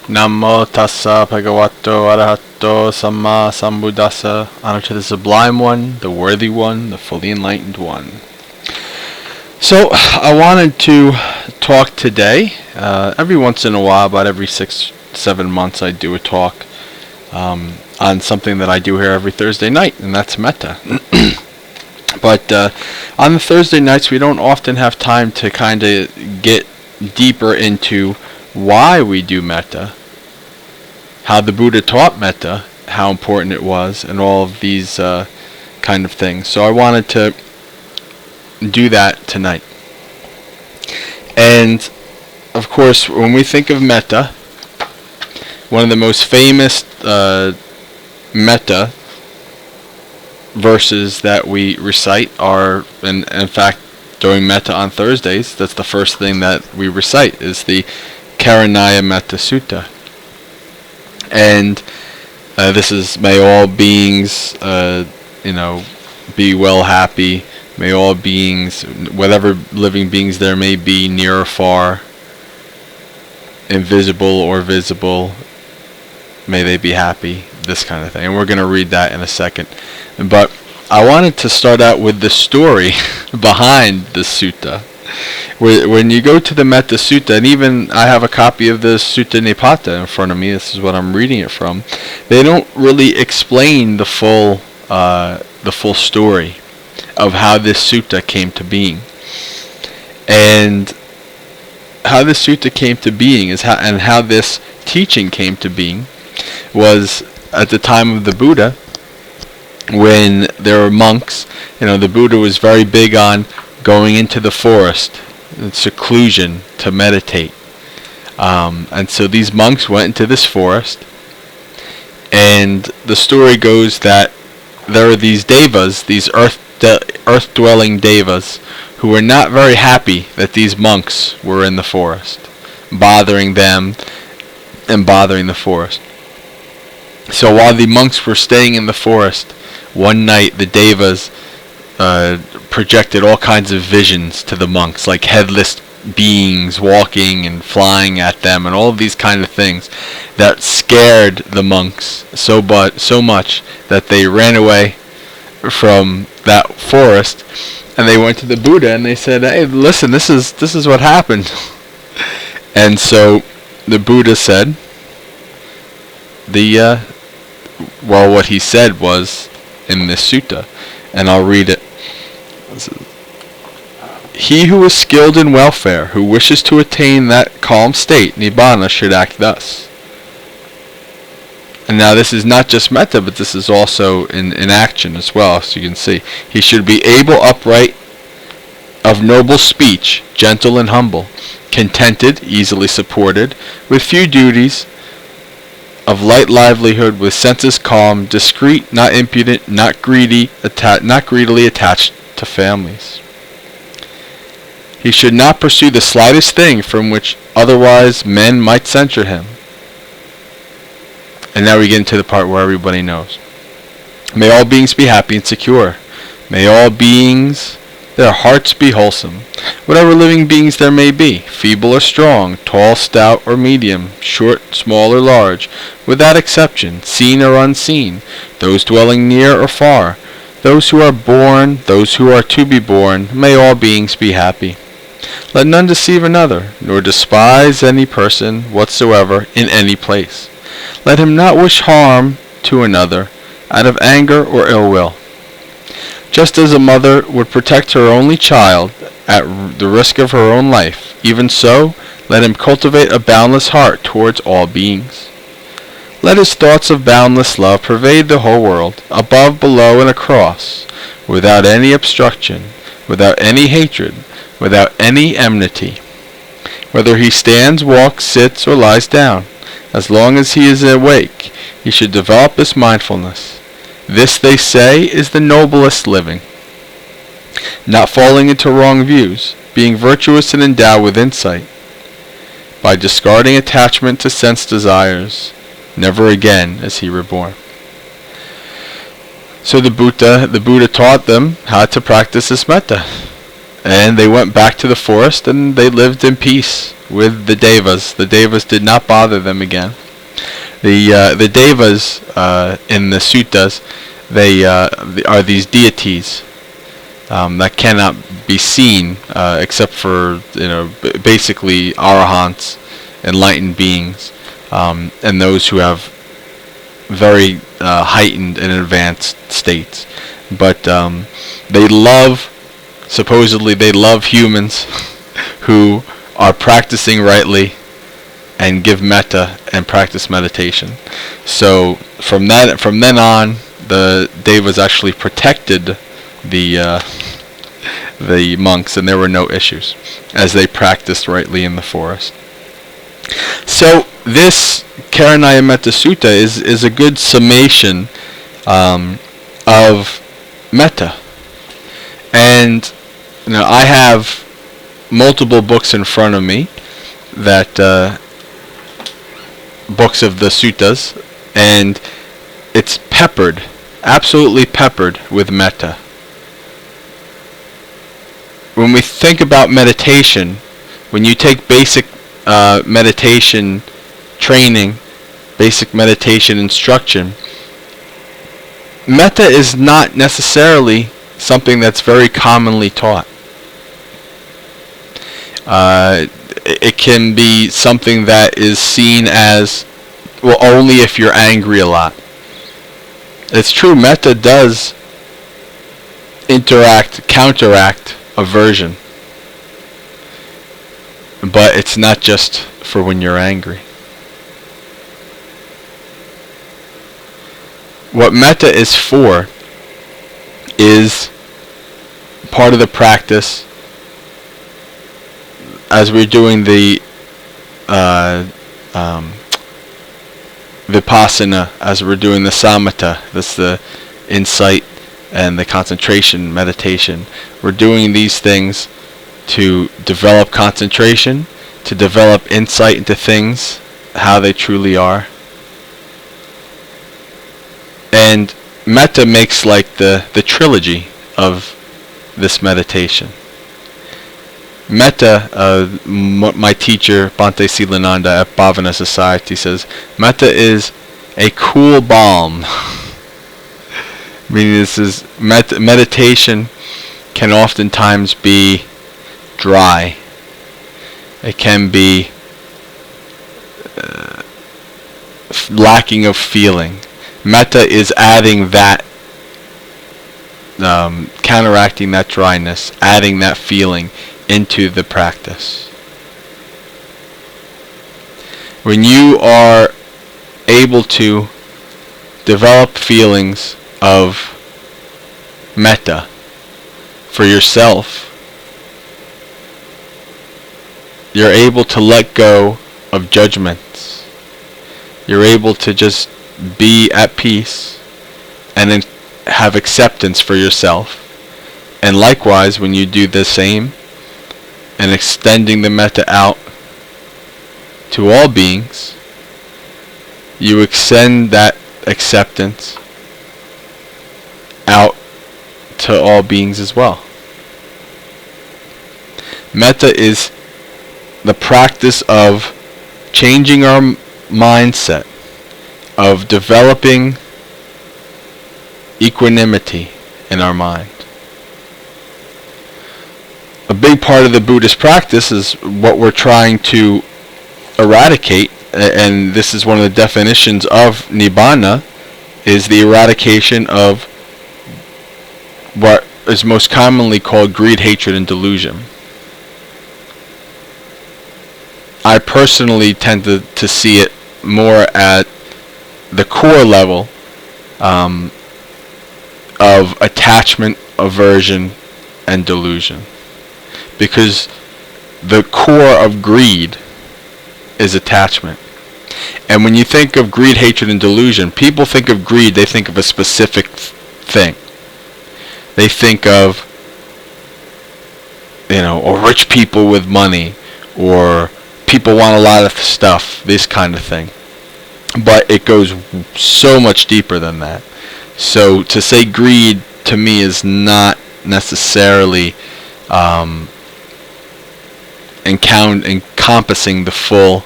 Namo tassa bhagavato arahato samma sambuddhassa. Honor to the Sublime One, the Worthy One, the Fully Enlightened One. So, I wanted to talk today. Every once in a while, about every 6-7 months, I do a talk on something that I do here every Thursday night, and that's Metta. But on the Thursday nights, we don't often have time to kind of get deeper into why we do Metta, how the Buddha taught Metta, how important it was, and all of these kind of things. So I wanted to do that tonight. And of course, when we think of Metta, one of the most famous Metta verses that we recite are, in fact, during Metta on Thursdays, that's the first thing that we recite, is the Karanaya Metta Sutta. And this is, may all beings, be well, happy. May all beings, whatever living beings there may be, near or far, invisible or visible, may they be happy, this kind of thing. And we're going to read that in a second. But I wanted to start out with the story behind the sutta. When you go to the Metta Sutta, and even I have a copy of the Sutta Nipata in front of me, this is what I'm reading it from, they don't really explain the full story of how this sutta came to being. And how this sutta came to being and how this teaching came to being was at the time of the Buddha, when there were monks. The Buddha was very big on going into the forest, seclusion, to meditate. And so these monks went into this forest, and the story goes that there are these devas, these earth-dwelling devas, who were not very happy that these monks were in the forest, bothering them and bothering the forest. So while the monks were staying in the forest, one night the devas projected all kinds of visions to the monks, like headless beings walking and flying at them, and all of these kind of things that scared the monks so much that they ran away from that forest, and they went to the Buddha and they said, "Hey, listen, this is what happened." And so the Buddha said, what he said was in this sutta, and I'll read it. He who is skilled in welfare, who wishes to attain that calm state, nibbana, should act thus. And now this is not just metta, but this is also in action as well, so you can see. He should be able, upright, of noble speech, gentle and humble, contented, easily supported, with few duties, of light livelihood, with senses calm, discreet, not impudent, not greedily attached to families. He should not pursue the slightest thing from which otherwise men might censure him. And now we get into the part where everybody knows. May all beings be happy and secure. May all beings, their hearts be wholesome. Whatever living beings there may be, feeble or strong, tall, stout, or medium, short, small, or large, without exception, seen or unseen, those dwelling near or far, those who are born, those who are to be born, may all beings be happy. Let none deceive another, nor despise any person whatsoever in any place. Let him not wish harm to another out of anger or ill will. Just as a mother would protect her only child at the risk of her own life, even so, let him cultivate a boundless heart towards all beings. Let his thoughts of boundless love pervade the whole world, above, below, and across, without any obstruction, without any hatred, without any enmity. Whether he stands, walks, sits, or lies down, as long as he is awake, he should develop this mindfulness. This, they say, is the noblest living. Not falling into wrong views, being virtuous and endowed with insight. By discarding attachment to sense desires, never again is he reborn. So the Buddha taught them how to practice this metta. And they went back to the forest and they lived in peace with the devas. The devas did not bother them again. The devas in the suttas, they are these deities that cannot be seen except for basically arahants, enlightened beings, and those who have very heightened and advanced states. But supposedly they love humans who are practicing rightly and give metta and practice meditation. So from then on, the devas actually protected the monks, and there were no issues as they practiced rightly in the forest. So this Karanaya Metta Sutta is a good summation of metta. And I have multiple books in front of me, that books of the suttas, and it's peppered, absolutely peppered with metta. When we think about meditation, when you take basic meditation training, basic meditation instruction, metta is not necessarily something that's very commonly taught. It can be something that is seen as, well, only if you're angry a lot. It's true, metta does counteract aversion, but it's not just for when you're angry. What metta is for is part of the practice as we're doing the vipassana, as we're doing the samatha. That's the insight and the concentration meditation. We're doing these things to develop concentration, to develop insight into things, how they truly are. And metta makes like the trilogy of this meditation. Metta, my teacher Bhante Silananda at Bhavana Society says, metta is a cool balm. Meaning this is meditation can oftentimes be dry. It can be lacking of feeling. Metta is adding that, counteracting that dryness, adding that feeling into the practice. When you are able to develop feelings of metta for yourself, you're able to let go of judgments. You're able to just be at peace and then have acceptance for yourself. And likewise, when you do the same and extending the metta out to all beings, you extend that acceptance out to all beings as well. Metta is the practice of changing our mindset, of developing equanimity in our mind. A big part of the Buddhist practice is what we're trying to eradicate, and this is one of the definitions of Nibbana, is the eradication of what is most commonly called greed, hatred, and delusion. I personally tend to see it more at the core level of attachment, aversion, and delusion. Because the core of greed is attachment. And when you think of greed, hatred, and delusion, people think of greed, they think of a specific thing. They think of, or rich people with money, or people want a lot of stuff, this kind of thing. But it goes so much deeper than that. So to say greed to me is not necessarily encompassing the full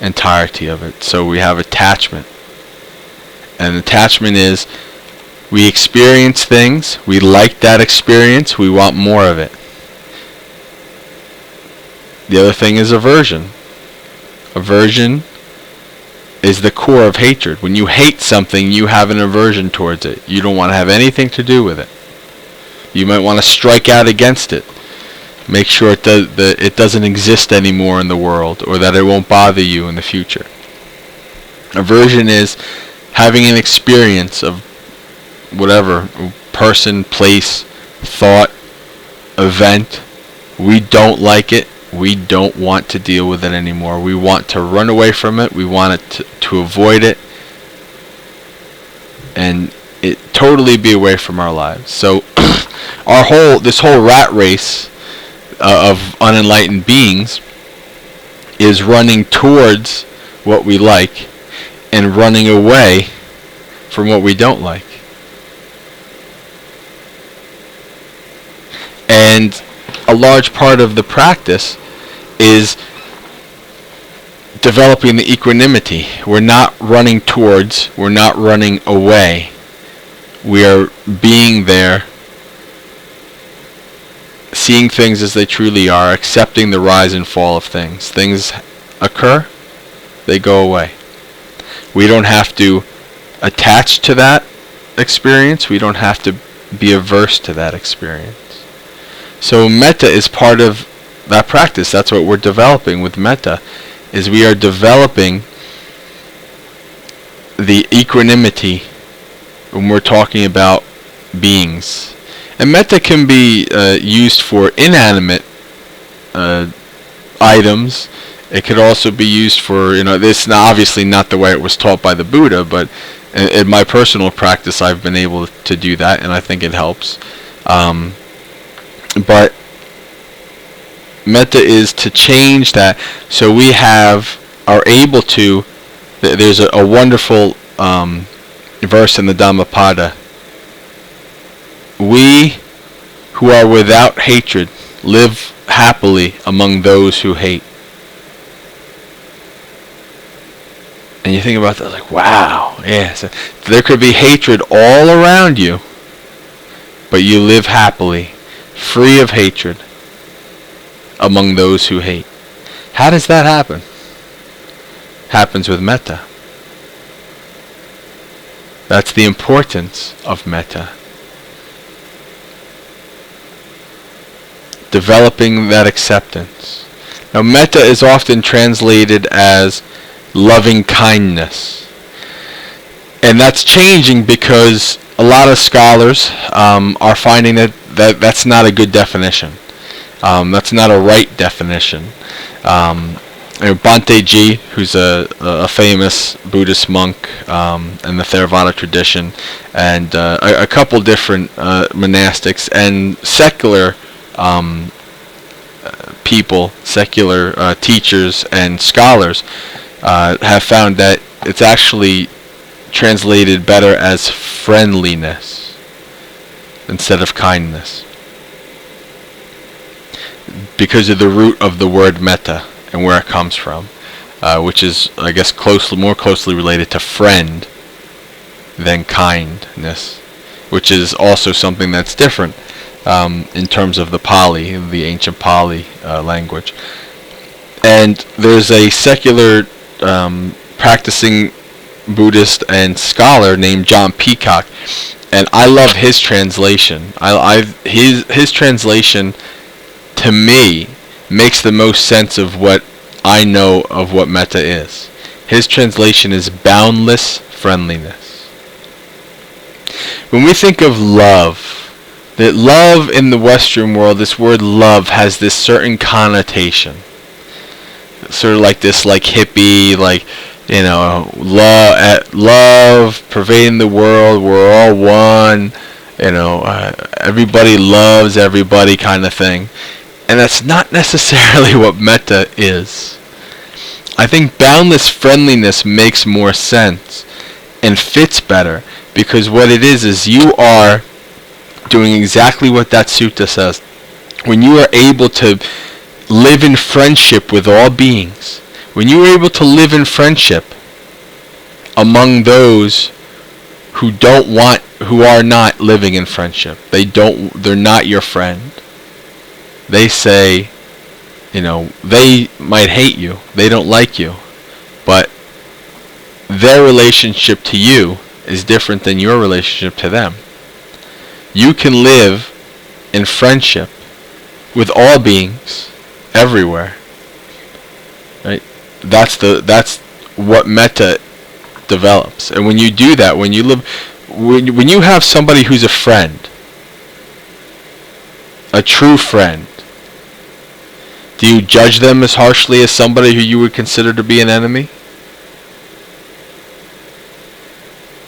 entirety of it. So we have attachment. And attachment is, we experience things, we like that experience, we want more of it. The other thing is aversion. Aversion is the core of hatred. When you hate something, you have an aversion towards it. You don't want to have anything to do with it. You might want to strike out against it. Make sure it doesn't exist anymore in the world, or that it won't bother you in the future. Aversion is having an experience of whatever, person, place, thought, event. We don't like it. We don't want to deal with it anymore. We want to run away from it. We want it to avoid it. And it totally be away from our lives. So this whole rat race of unenlightened beings is running towards what we like and running away from what we don't like. And a large part of the practice is developing the equanimity. We're not running towards, we're not running away. We are being there, seeing things as they truly are, accepting the rise and fall of things. Things occur, they go away. We don't have to attach to that experience. We don't have to be averse to that experience. So metta is part of that practice. That's what we're developing with metta, is we are developing the equanimity when we're talking about beings. And metta can be used for inanimate items. It could also be used for, this is obviously not the way it was taught by the Buddha, but in my personal practice I've been able to do that, and I think it helps. But metta is to change that, so we are able to. There's a wonderful verse in the Dhammapada. We who are without hatred live happily among those who hate. And you think about that, like, wow, yeah. So there could be hatred all around you, but you live happily, free of hatred, among those who hate. How does that happen? Happens with metta. That's the importance of metta. Developing that acceptance. Now, metta is often translated as loving kindness. And that's changing because a lot of scholars are finding that that's not a good definition. That's not a right definition. Bhante Ji, who's a famous Buddhist monk in the Theravada tradition, and a couple different monastics and secular people, secular teachers and scholars have found that it's actually translated better as friendliness instead of kindness, because of the root of the word metta and where it comes from, which is, I guess, more closely related to friend than kindness, which is also something that's different in terms of the Pali, the ancient Pali language. And there's a secular practicing Buddhist and scholar named John Peacock, and I love his translation. His translation, to me, makes the most sense of what I know of what metta is. His translation is boundless friendliness. When we think of love, that love in the Western world, this word love has this certain connotation. Sort of like this, like hippie, like, love pervading the world, we're all one, everybody loves everybody kind of thing. And that's not necessarily what metta is. I think boundless friendliness makes more sense and fits better, because what it is you are doing exactly what that sutta says. when you are able to live in friendship with all beings, when you are able to live in friendship among those who are not living in friendship, they're not your friend. They say, they might hate you, they don't like you, but their relationship to you is different than your relationship to them. You can live in friendship with all beings everywhere. Right? That's what metta develops. And when you do that, when you have somebody who's a friend, a true friend, do you judge them as harshly as somebody who you would consider to be an enemy?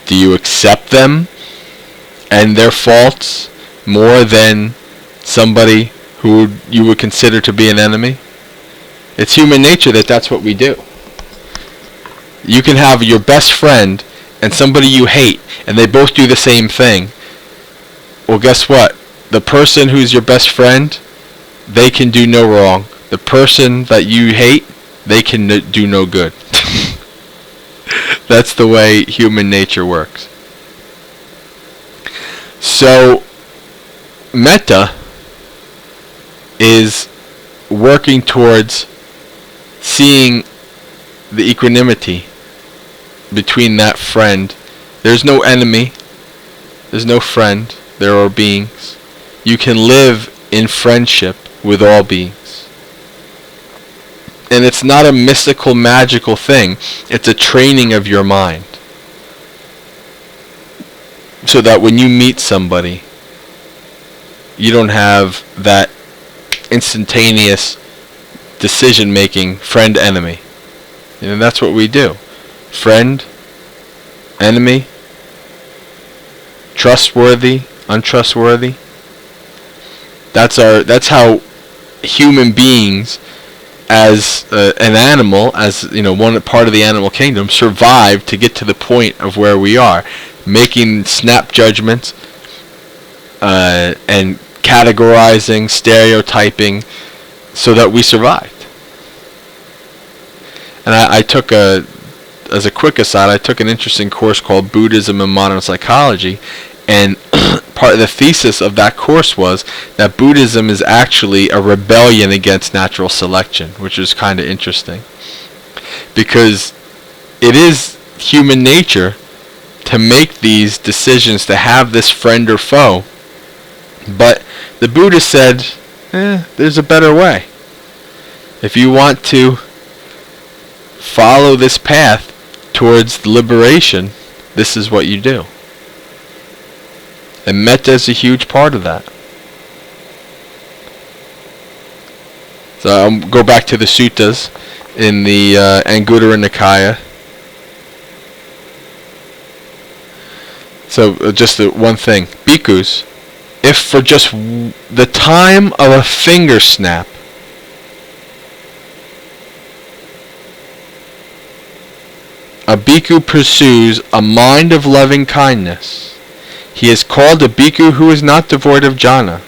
Do you accept them and their faults more than somebody who you would consider to be an enemy? It's human nature that's what we do. You can have your best friend and somebody you hate, and they both do the same thing. Well, guess what? The person who's your best friend, they can do no wrong. The person that you hate, they can do no good. That's the way human nature works. So, metta is working towards seeing the equanimity between that friend. There's no enemy. There's no friend. There are beings. You can live in friendship with all beings. And it's not a mystical, magical thing. It's a training of your mind. So that when you meet somebody, you don't have that instantaneous decision-making friend-enemy. That's what we do. Friend, enemy, trustworthy, untrustworthy. That's how human beings, as an animal, as one part of the animal kingdom, survive to get to the point of where we are, making snap judgments and categorizing, stereotyping, so that we survived. And I took as a quick aside, I took an interesting course called Buddhism and Modern Psychology, and part of the thesis of that course was that Buddhism is actually a rebellion against natural selection, which is kind of interesting. Because it is human nature to make these decisions, to have this friend or foe. But the Buddha said, there's a better way. If you want to follow this path towards liberation, this is what you do. And metta is a huge part of that. So I'll go back to the suttas in the Anguttara Nikaya. So just one thing. Bhikkhus, if for just the time of a finger snap, a bhikkhu pursues a mind of loving kindness, he is called a bhikkhu who is not devoid of jhana,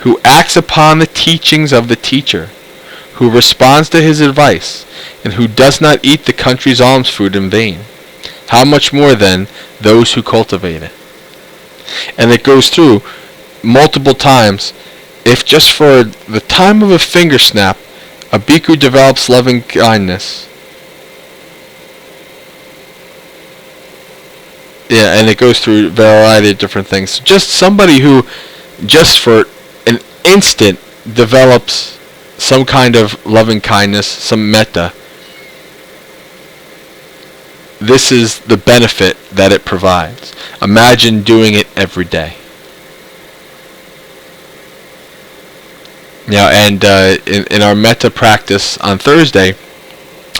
who acts upon the teachings of the teacher, who responds to his advice, and who does not eat the country's alms food in vain. How much more then those who cultivate it? And it goes through multiple times. If just for the time of a finger snap, a bhikkhu develops loving kindness. Yeah, and it goes through a variety of different things. Just somebody who, just for an instant, develops some kind of loving kindness, some metta. This is the benefit that it provides. Imagine doing it every day. Now, and in our metta practice on Thursday,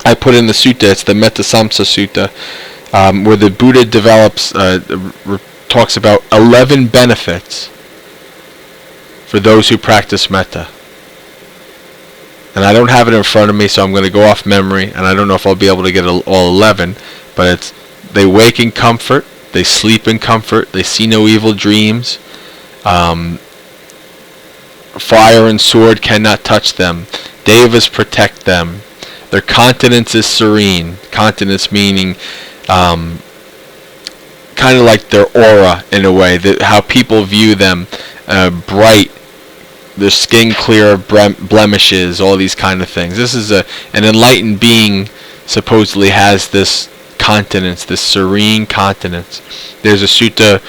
I put in the sutta. It's the Metta Samsa Sutta, where the Buddha talks about 11 benefits for those who practice metta. And I don't have it in front of me, so I'm going to go off memory, and I don't know if I'll be able to get all 11, but it's: they wake in comfort, they sleep in comfort, they see no evil dreams, fire and sword cannot touch them. Devas protect them. Their countenance is serene. Countenance meaning kind of like their aura in a way, that how people view them, bright, their skin clear of blemishes, all these kind of things. This is an enlightened being supposedly has this countenance, this serene countenance. There's a sutta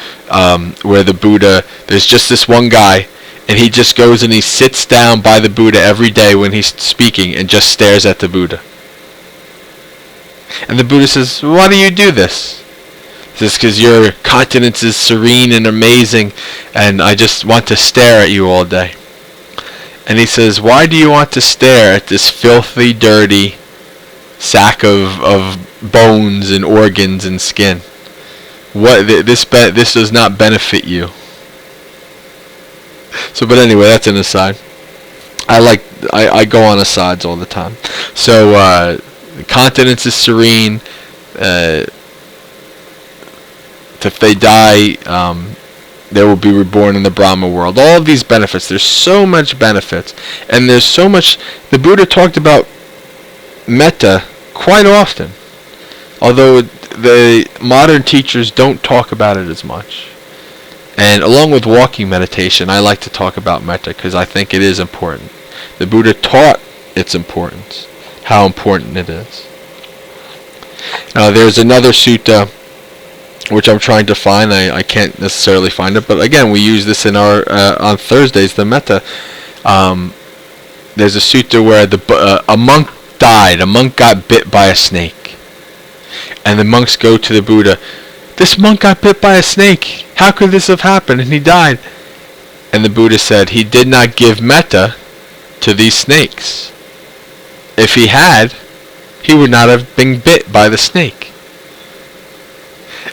where the Buddha, there's just this one guy, and he just goes and he sits down by the Buddha every day when he's speaking and just stares at the Buddha. And the Buddha says, "Why do you do this?" He says, "Because your countenance is serene and amazing, and I just want to stare at you all day." And he says, "Why do you want to stare at this filthy, dirty sack of bones and organs and skin? This does not benefit you." So, but anyway, that's an aside. I go on asides all the time. So, the countenance is serene. If they die, they will be reborn in the Brahma world. All of these benefits. There's so much benefits, and there's so much. The Buddha talked about metta quite often, although the modern teachers don't talk about it as much. And along with walking meditation, I like to talk about metta because I think it is important. The Buddha taught its importance, how important it is. Now, there's another sutta which I'm trying to find. I can't necessarily find it, but again, we use this in our on Thursdays, the metta. There's a sutta where a monk died. A monk got bit by a snake, and the monks go to the Buddha. "This monk got bit by a snake. How could this have happened?" And he died. And the Buddha said, "He did not give metta to these snakes. If he had, he would not have been bit by the snake."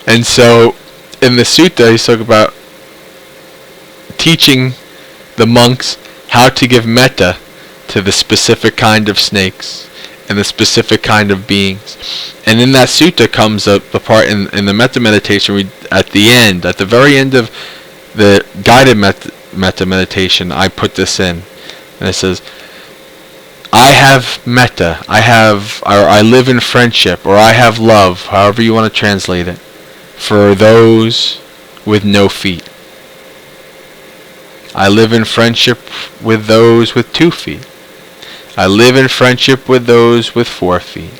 And so, in the sutta, he's talking about teaching the monks how to give metta to the specific kind of snakes and the specific kind of beings. And in that sutta comes up the part in the metta meditation, at the very end of the guided metta meditation, I put this in. And it says, "I have metta, I live in friendship, or I have love," however you want to translate it, "for those with no feet. I live in friendship with those with 2 feet. I live in friendship with those with 4 feet.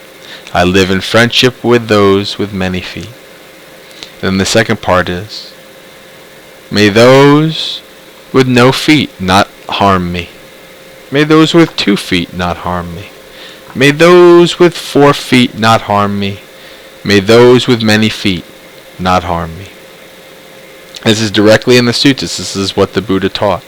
I live in friendship with those with many feet." Then the second part is, "May those with no feet not harm me. May those with 2 feet not harm me. May those with 4 feet not harm me. May those with many feet not harm me." This is directly in the suttas. This is what the Buddha taught.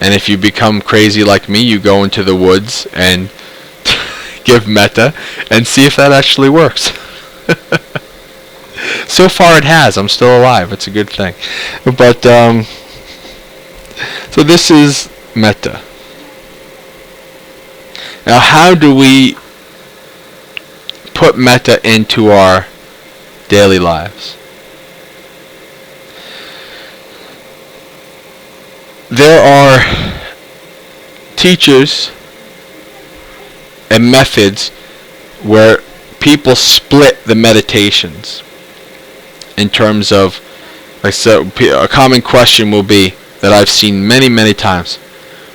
And if you become crazy like me, you go into the woods and give metta and see if that actually works. So far it has. I'm still alive. It's a good thing. But, so this is metta. Now, how do we put metta into our daily lives? There are teachers and methods where people split the meditations in terms of, like, so a common question will be, that I've seen many, many times,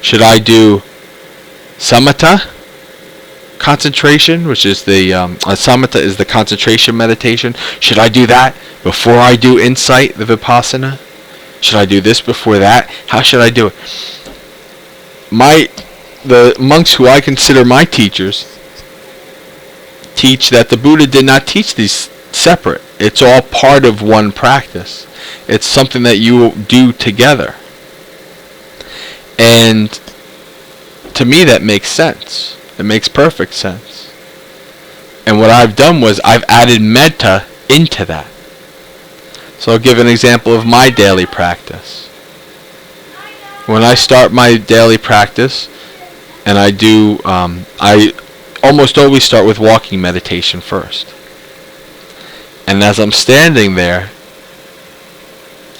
should I do samatha concentration, which is the samatha is the concentration meditation? Should I do that before I do insight, the vipassana? Should I do this before that? How should I do it? The monks who I consider my teachers teach that the Buddha did not teach these separate. It's all part of one practice. It's something that you do together. And to me that makes sense. It makes perfect sense. And what I've done was I've added metta into that. So I'll give an example of my daily practice. When I start my daily practice, and I almost always start with walking meditation first. And as I'm standing there,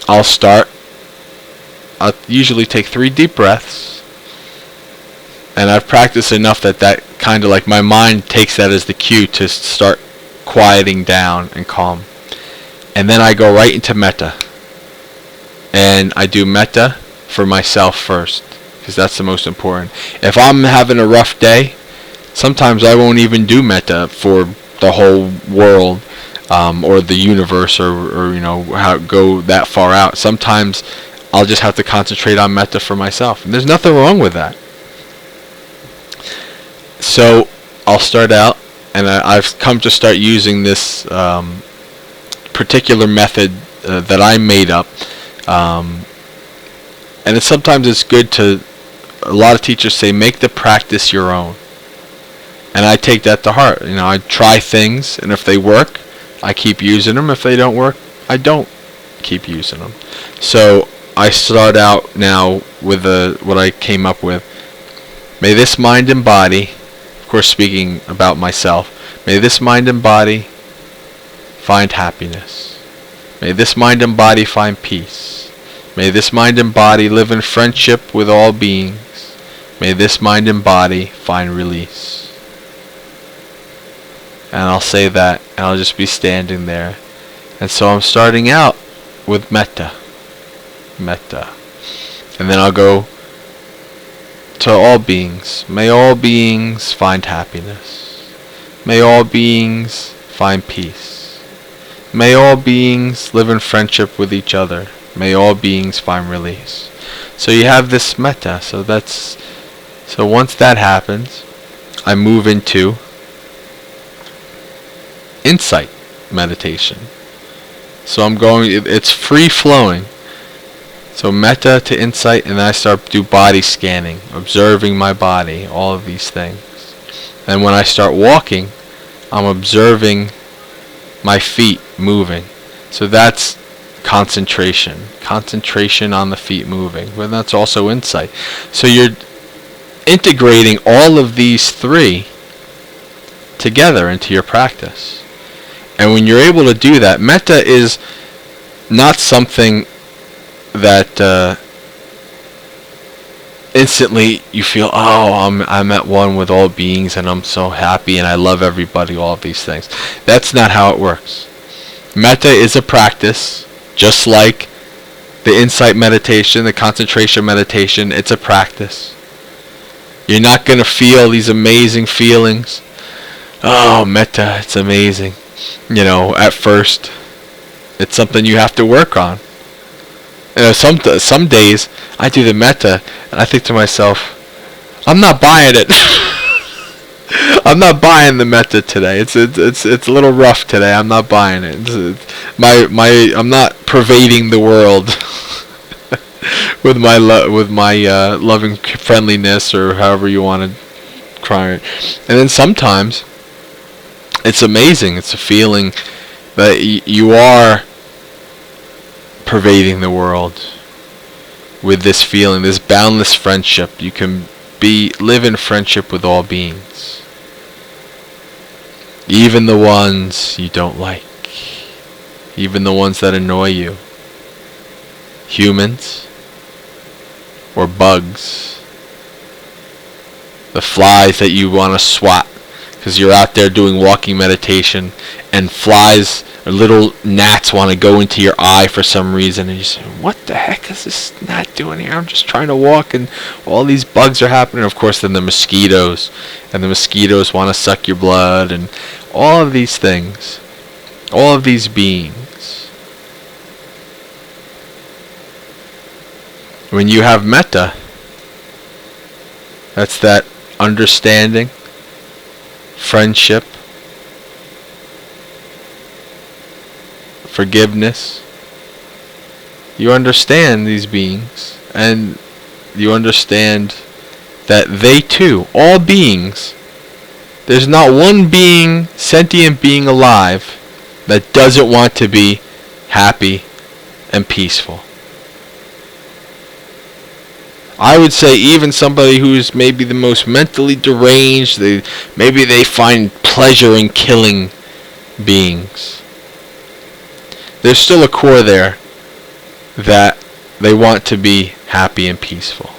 I'll usually take 3 deep breaths, and I've practiced enough that kind of like my mind takes that as the cue to start quieting down and calm. And then I go right into metta, and I do metta for myself first, because that's the most important. If I'm having a rough day, sometimes I won't even do metta for the whole world, or the universe, or go that far out. Sometimes I'll just have to concentrate on metta for myself, and there's nothing wrong with that. So I'll start out, and I've come to start using this particular method that I made up, and sometimes it's good to. A lot of teachers say make the practice your own, and I take that to heart. I try things, and if they work, I keep using them. If they don't work, I don't keep using them. So I start out now with what I came up with. May this mind and body, of course speaking about myself, may this mind and body find happiness. May this mind and body find peace. May this mind and body live in friendship with all beings. May this mind and body find release. And I'll say that, and I'll just be standing there. And so I'm starting out with metta. And then I'll go to all beings. May all beings find happiness. May all beings find peace. May all beings live in friendship with each other. May all beings find release. So you have this metta. So once that happens, I move into insight meditation. So it's free flowing. So metta to insight, and then I start do body scanning, observing my body, all of these things. And when I start walking, I'm observing my feet moving. So that's concentration on the feet moving. But that's also insight. So you're integrating all of these 3 together into your practice. And when you're able to do that, metta is not something that instantly you feel, I'm at one with all beings and I'm so happy and I love everybody, all of these things. That's not how it works. Metta is a practice, just like the insight meditation, the concentration meditation. It's a practice. You're not going to feel these amazing feelings. Oh, metta, it's amazing. At first, it's something you have to work on. Some days I do the metta and I think to myself, I'm not buying it. I'm not buying the metta today. It's a little rough today. I'm not buying it. I'm not pervading the world with my loving friendliness, or however you want to cry it. And then sometimes it's amazing. It's a feeling that you are pervading the world with this feeling, this boundless friendship. You can live in friendship with all beings, even the ones you don't like, even the ones that annoy you, humans or bugs, the flies that you want to swat because you're out there doing walking meditation and flies or little gnats want to go into your eye for some reason, and you say, what the heck is this gnat doing here? I'm just trying to walk and all these bugs are happening. Of course, then the mosquitoes want to suck your blood, and all of these things, all of these beings. When you have metta, that's that understanding, friendship, forgiveness. You understand these beings, and you understand that they too, all beings, there's not one being, sentient being alive, that doesn't want to be happy and peaceful. I would say even somebody who's maybe the most mentally deranged, maybe they find pleasure in killing beings. There's still a core there that they want to be happy and peaceful.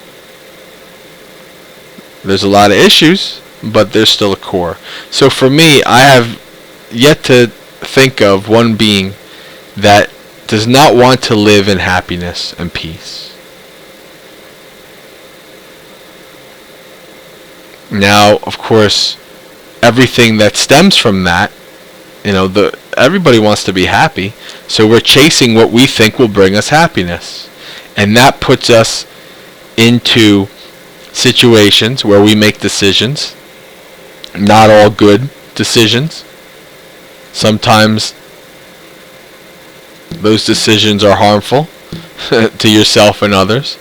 There's a lot of issues, but there's still a core. So for me, I have yet to think of one being that does not want to live in happiness and peace. Now, of course, everything that stems from that, everybody wants to be happy, so we're chasing what we think will bring us happiness. And that puts us into situations where we make decisions, not all good decisions. Sometimes those decisions are harmful to yourself and others.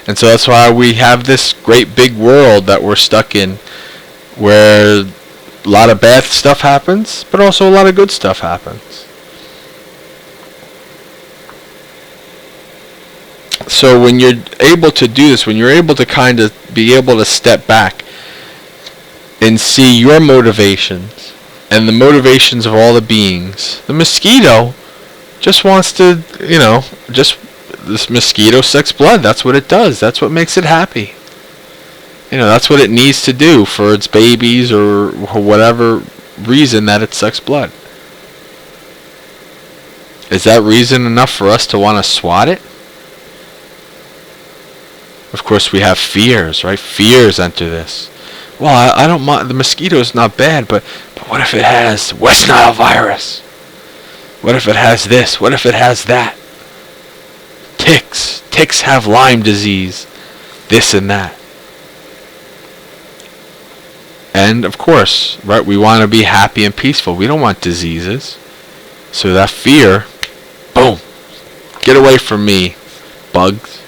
And so that's why we have this great big world that we're stuck in, where a lot of bad stuff happens, but also a lot of good stuff happens. So when you're able to do this, when you're able to kind of be able to step back and see your motivations and the motivations of all the beings, the mosquito just wants to, this mosquito sucks blood. That's what it does. That's what makes it happy. That's what it needs to do for its babies or whatever reason that it sucks blood. Is that reason enough for us to want to swat it? Of course, we have fears, right? Fears enter this. Well, I don't mind. The mosquito is not bad, but what if it has West Nile virus? What if it has this? What if it has that? Ticks. Ticks have Lyme disease. This and that. And, of course, right, we want to be happy and peaceful. We don't want diseases. So that fear, boom. Get away from me, bugs.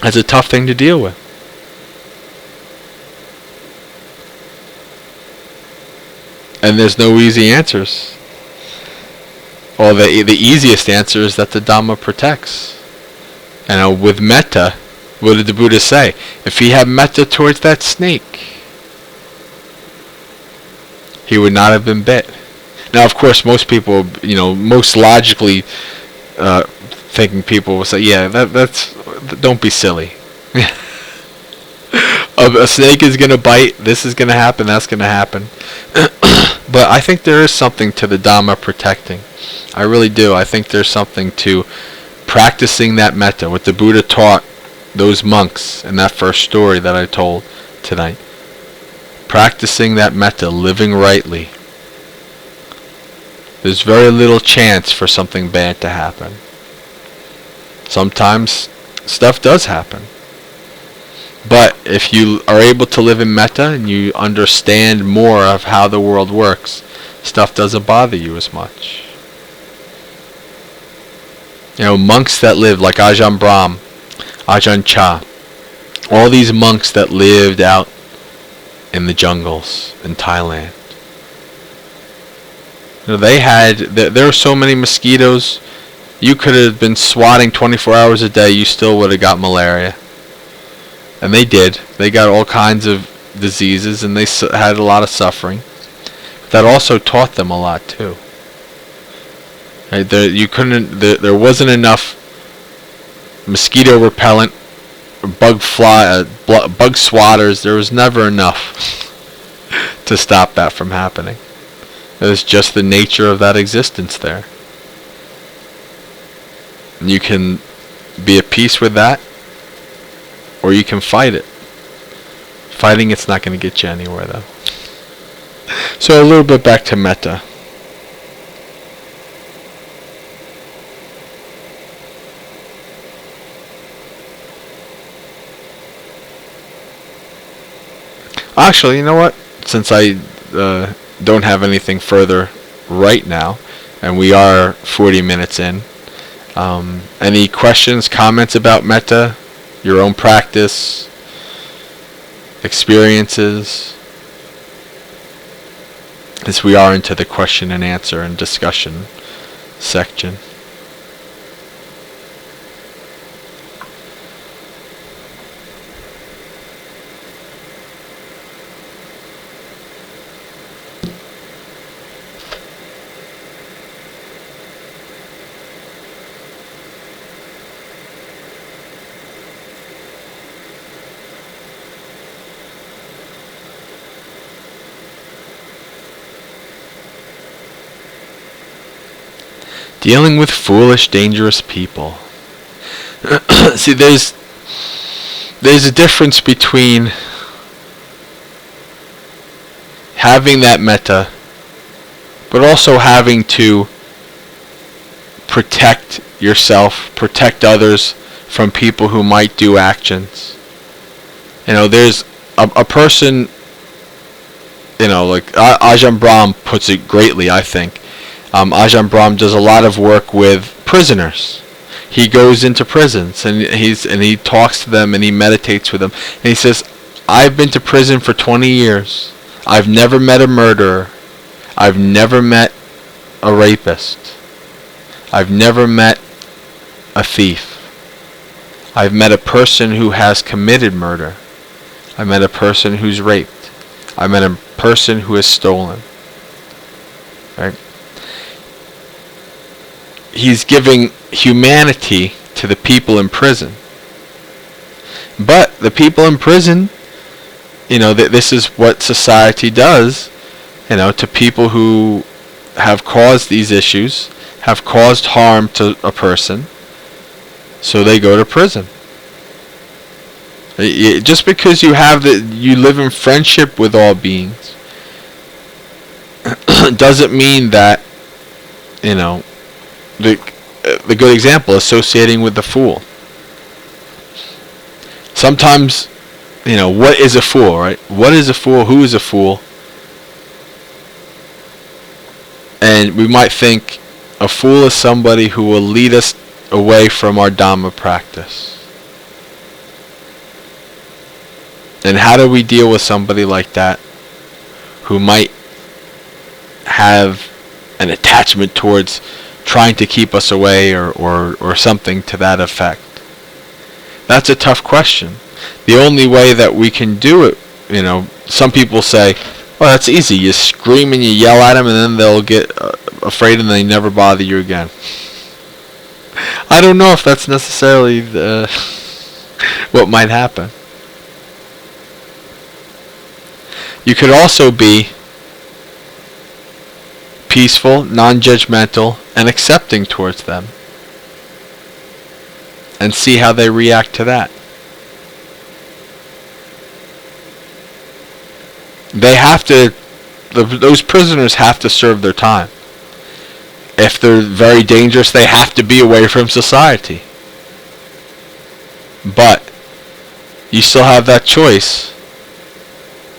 That's a tough thing to deal with. And there's no easy answers. Well, the easiest answer is that the Dhamma protects. And with Metta, what did the Buddha say? If he had Metta towards that snake, he would not have been bit. Now, of course, most people, most logically thinking people will say, yeah, that's don't be silly. A snake is going to bite, this is going to happen, that's going to happen. But I think there is something to the Dhamma protecting. I really do. I think there's something to practicing that metta, what the Buddha taught those monks in that first story that I told tonight. Practicing that metta, living rightly. There's very little chance for something bad to happen. Sometimes stuff does happen. But if you are able to live in metta and you understand more of how the world works, stuff doesn't bother you as much. Monks that lived like Ajahn Brahm, Ajahn Chah, all these monks that lived out in the jungles in Thailand. There were so many mosquitoes, you could have been swatting 24 hours a day, you still would have got malaria. And they did. They got all kinds of diseases and they had a lot of suffering. But that also taught them a lot too. Right? There wasn't enough mosquito repellent, bug swatters. There was never enough to stop that from happening. It was just the nature of that existence there. And you can be at peace with that, or you can fight it. Fighting it's not going to get you anywhere though. So a little bit back to metta. Actually, you know what? Since I don't have anything further right now, and we are 40 minutes in, any questions, comments about metta? Your own practice, experiences, as we are into the question and answer and discussion section. Dealing with foolish, dangerous people. See, there's a difference between having that metta, but also having to protect yourself, protect others from people who might do actions. There's a person, like Ajahn Brahm puts it greatly, I think. Ajahn Brahm does a lot of work with prisoners. He goes into prisons and he talks to them and he meditates with them. And he says, I've been to prison for 20 years. I've never met a murderer. I've never met a rapist. I've never met a thief. I've met a person who has committed murder. I met a person who's raped. I met a person who has stolen. Right? He's giving humanity to the people in prison. But the people in prison, this is what society does, to people who have caused these issues, have caused harm to a person, so they go to prison. Just because you live in friendship with all beings doesn't mean that, the good example, associating with the fool. Sometimes, what is a fool, right? What is a fool? Who is a fool? And we might think a fool is somebody who will lead us away from our Dhamma practice. And how do we deal with somebody like that who might have an attachment towards trying to keep us away or something to that effect? That's a tough question. The only way that we can do it, some people say, well, that's easy. You scream and you yell at them and then they'll get afraid and they never bother you again. I don't know if that's necessarily what might happen. You could also be peaceful, non-judgmental, and accepting towards them. And see how they react to that. Those prisoners have to serve their time. If they're very dangerous, they have to be away from society. But you still have that choice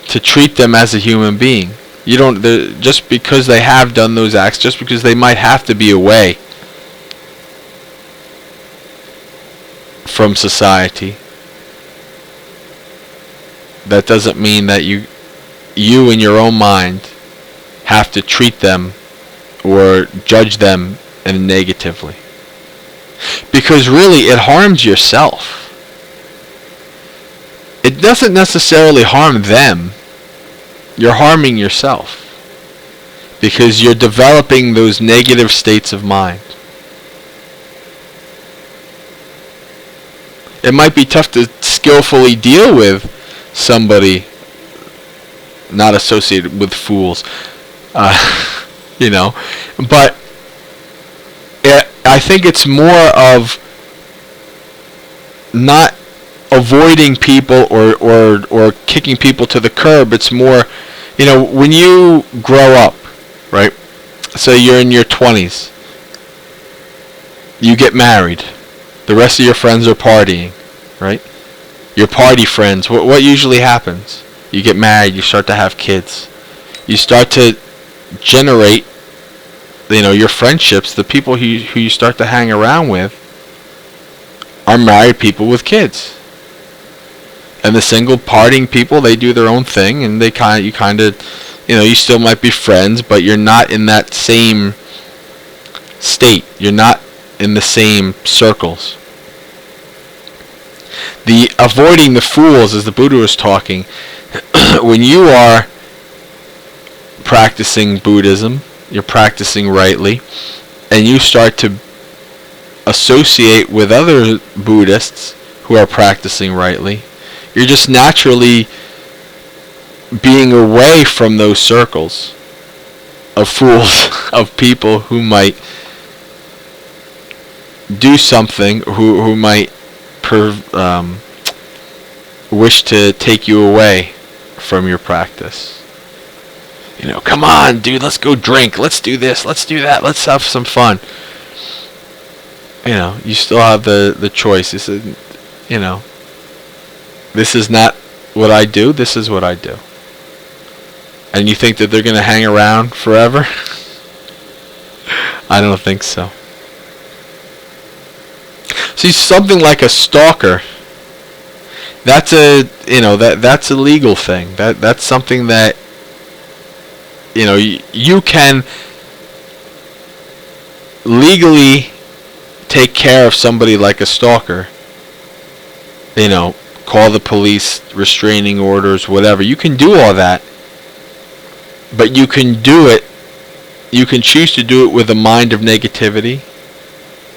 to treat them as a human being. You don't, just because they have done those acts, just because they might have to be away from society, that doesn't mean that you in your own mind have to treat them or judge them negatively. Because really it harms yourself. It doesn't necessarily harm them. You're harming yourself. Because you're developing those negative states of mind. It might be tough to skillfully deal with somebody not associated with fools, but I think it's more of not avoiding people or kicking people to the curb. It's more, when you grow up, right? So you're in your 20s. You get married. The rest of your friends are partying, right? Your party friends. What usually happens? You get married. You start to have kids. You start to generate, your friendships. The people who you start to hang around with are married people with kids. And the single partying people, they do their own thing, and you still might be friends, but you're not in that same state. You're not in the same circles. The avoiding the fools, as the Buddha was talking, when you are practicing Buddhism, you're practicing rightly, and you start to associate with other Buddhists who are practicing rightly, you're just naturally being away from those circles of fools, of people who might do something, who might wish to take you away from your practice. Come on, dude, let's go drink. Let's do this. Let's do that. Let's have some fun. You still have the choice. This is, this is not what I do. This is what I do. And you think that they're going to hang around forever? I don't think so. See, something like a stalker, that's that's a legal thing. That's something that you can legally take care of somebody like a stalker. Call the police, restraining orders, whatever. You can do all that. But you can do it. You can choose to do it with a mind of negativity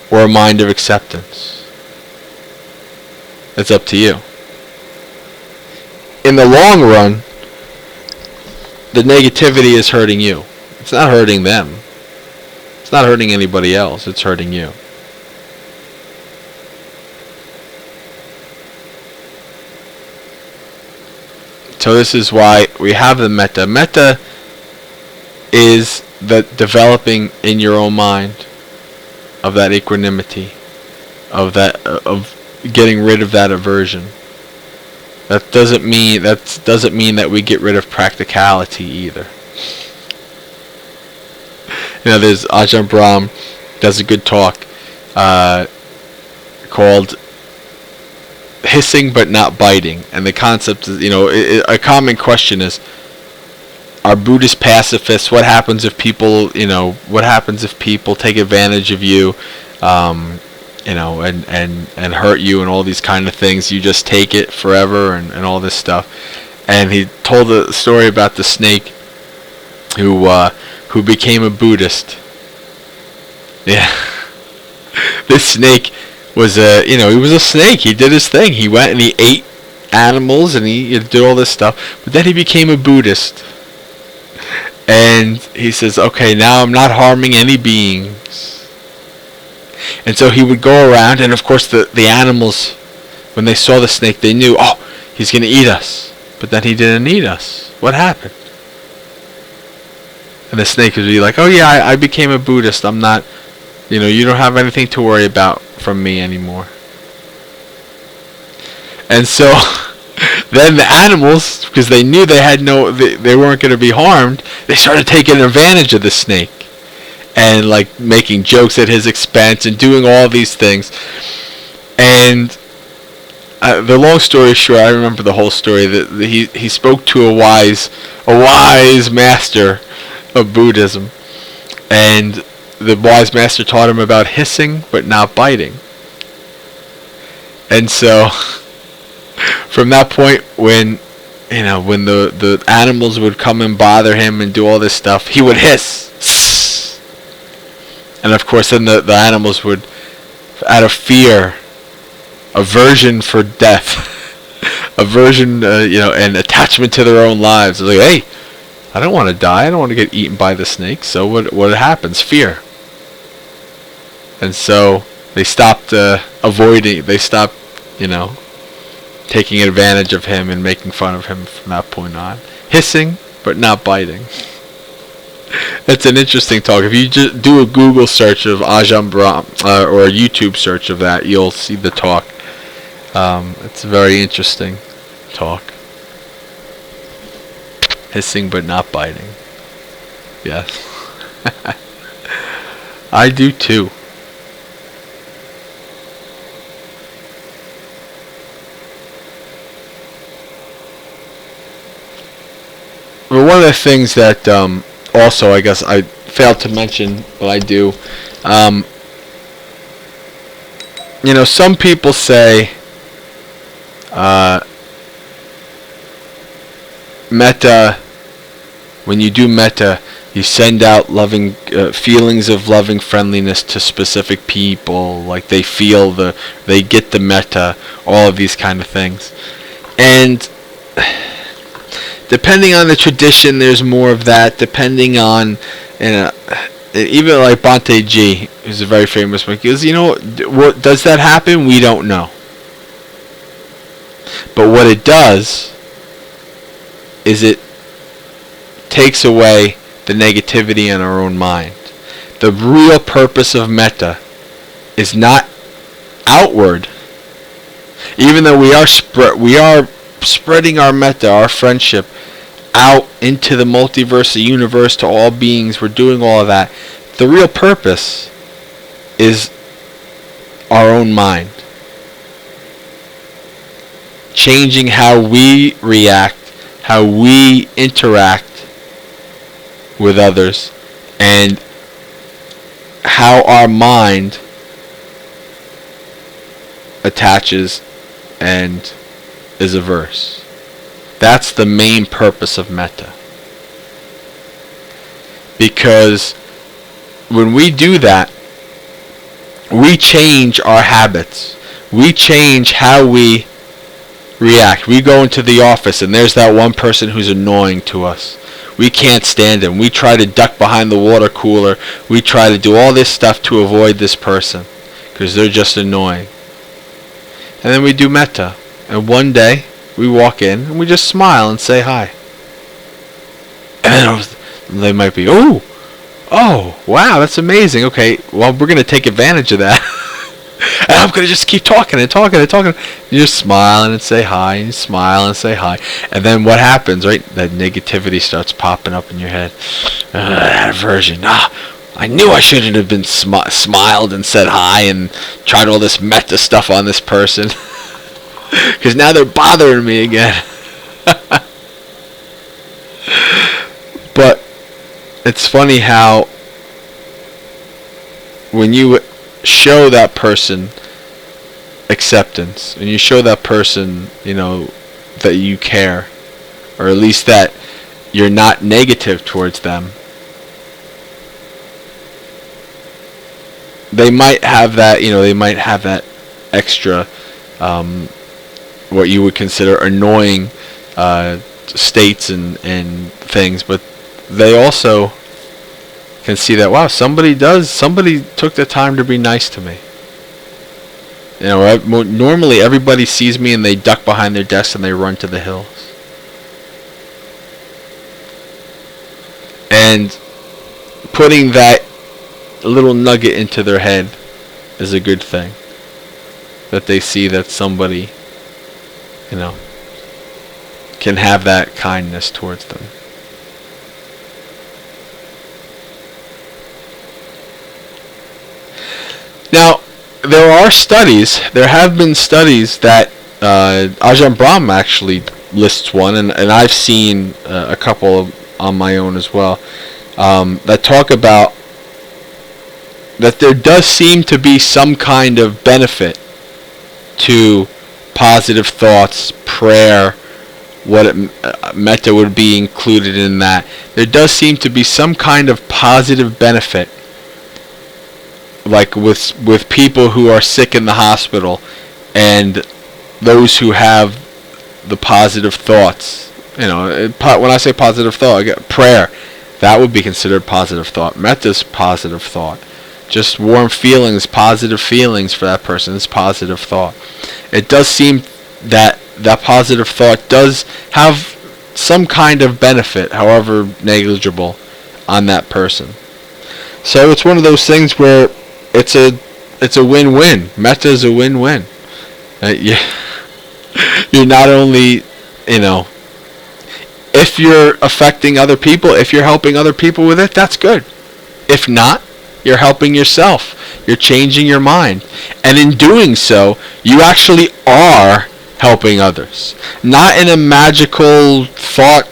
or a mind of acceptance. It's up to you. In the long run, the negativity is hurting you. It's not hurting them. It's not hurting anybody else. It's hurting you. So this is why we have the metta. Metta is the developing in your own mind of that equanimity, of getting rid of that aversion. That doesn't mean that we get rid of practicality either. There's Ajahn Brahm does a good talk called hissing but not biting, and the concept is, a common question is, are Buddhist pacifists? What happens if people, take advantage of you, and hurt you and all these kind of things? You just take it forever and all this stuff. And he told a story about the snake who became a Buddhist. Yeah, this snake was he was a snake. He did his thing. He went and he ate animals and he did all this stuff. But then he became a Buddhist. And he says, okay, now I'm not harming any beings. And so he would go around, and of course the animals, when they saw the snake, they knew, oh, he's going to eat us. But then he didn't eat us. What happened? And the snake would be like, oh yeah, I became a Buddhist. I'm not, you don't have anything to worry about from me anymore. And so then the animals, because they knew they weren't going to be harmed, they started taking advantage of the snake and like making jokes at his expense and doing all these things. And the long story short, I remember the whole story, that he spoke to a wise master of Buddhism, and the wise master taught him about hissing but not biting. And so from that point, when the animals would come and bother him and do all this stuff, he would hiss. And of course then the animals would, out of fear, aversion for death, aversion, and attachment to their own lives, like, hey, I don't want to die. I don't want to get eaten by the snake. So what happens? Fear. And so they stopped avoiding. They stopped, taking advantage of him and making fun of him from that point on. Hissing, but not biting. That's an interesting talk. If you just do a Google search of Ajahn Brahm, or a YouTube search of that, you'll see the talk. It's a very interesting talk. Hissing but not biting. Yes. I do too. But one of the things that also, I guess I failed to mention, but I do, some people say metta, when you do metta, you send out loving feelings of loving friendliness to specific people, like they get the metta, all of these kind of things. And depending on the tradition, there's more of that. Depending on, even like Bhante G, who's a very famous monk, he goes, what does that happen? We don't know. But what it does is it takes away the negativity in our own mind. The real purpose of metta is not outward. Even though we are spreading our metta, our friendship, out into the multiverse, the universe, to all beings, we're doing all of that. The real purpose is our own mind. Changing how we react, how we interact with others, and how our mind attaches and is averse. That's the main purpose of metta. Because when we do that, we change our habits. We change how we react. We go into the office and there's that one person who's annoying to us. We can't stand him. We try to duck behind the water cooler. We try to do all this stuff to avoid this person because they're just annoying. And then we do metta. And one day we walk in and we just smile and say hi. And they might be, oh, wow, that's amazing. Okay, well, we're going to take advantage of that. And I'm going to just keep talking and talking and talking. You just smile and say hi, and you smile and say hi. And then what happens, right? That negativity starts popping up in your head. That aversion. I knew I shouldn't have been smiled and said hi and tried all this metta stuff on this person. Because now they're bothering me again. But it's funny how when you show that person acceptance and you show that person, that you care, or at least that you're not negative towards them, they might have that, extra, what you would consider annoying states and things, but they also can see that, wow, somebody took the time to be nice to me. Normally everybody sees me and they duck behind their desk and they run to the hills. And putting that little nugget into their head is a good thing. That they see that somebody, can have that kindness towards them. Now, there have been studies that Ajahn Brahm actually lists one, and I've seen a couple on my own as well, that talk about that there does seem to be some kind of benefit to positive thoughts, prayer, metta would be included in that. There does seem to be some kind of positive benefit, like with people who are sick in the hospital and those who have the positive thoughts. When I say positive thought, I get prayer. That would be considered positive thought. Metta's positive thought. Just warm feelings, positive feelings for that person is positive thought. It does seem that positive thought does have some kind of benefit, however negligible, on that person. So it's one of those things where it's a win-win. Metta is a win-win. You're not only, if you're affecting other people, if you're helping other people with it, that's good. If not, you're helping yourself. You're changing your mind. And in doing so, you actually are helping others. Not in a magical thought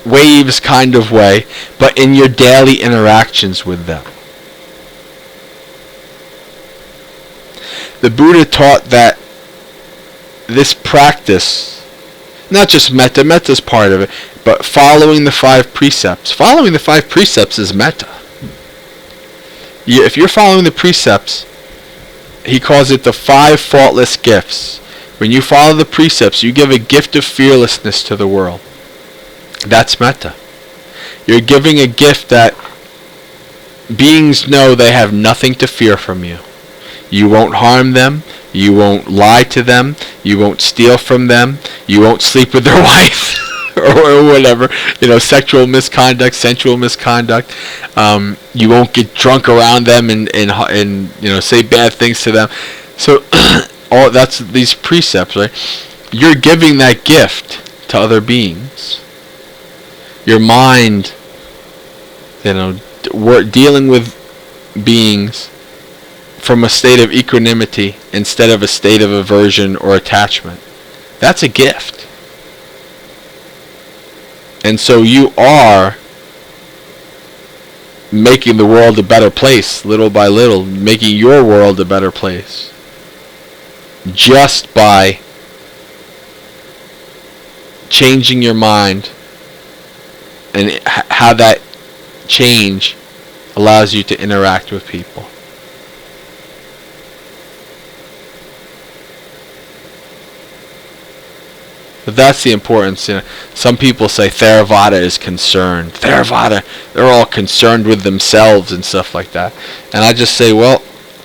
waves kind of way, but in your daily interactions with them. The Buddha taught that this practice, not just metta's part of it, but following the 5 precepts. Following the 5 precepts is metta. If you're following the precepts, he calls it the 5 faultless gifts. When you follow the precepts, you give a gift of fearlessness to the world. That's metta. You're giving a gift that beings know they have nothing to fear from you. You won't harm them. You won't lie to them. You won't steal from them. You won't sleep with their wife or whatever. Sexual misconduct, sensual misconduct. You won't get drunk around them and say bad things to them. So that's these precepts, right? You're giving that gift to other beings. Your mind, dealing with beings from a state of equanimity instead of a state of aversion or attachment. That's a gift. And so you are making the world a better place, little by little, making your world a better place. Just by changing your mind and how that change allows you to interact with people. But that's the importance. Some people say Theravada is concerned. Theravada, they're all concerned with themselves and stuff like that. And I just say, well,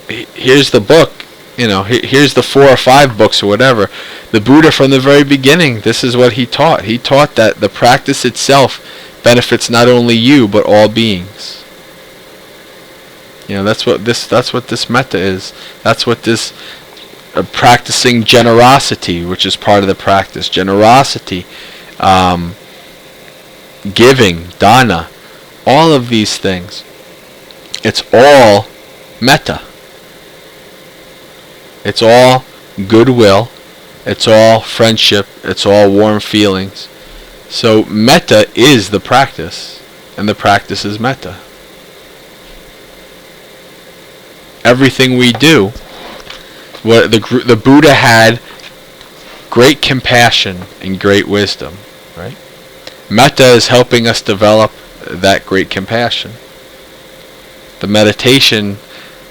here's the book. Here's the 4 or 5 books or whatever. The Buddha from the very beginning, this is what he taught. He taught that the practice itself benefits not only you, but all beings. That's what this metta is. That's what this practicing generosity, which is part of the practice. Generosity, giving, dana, all of these things. It's all metta. It's all goodwill. It's all friendship. It's all warm feelings. So metta is the practice, and the practice is metta. Everything we do, the Buddha had great compassion and great wisdom, right? Metta is helping us develop that great compassion. The meditation,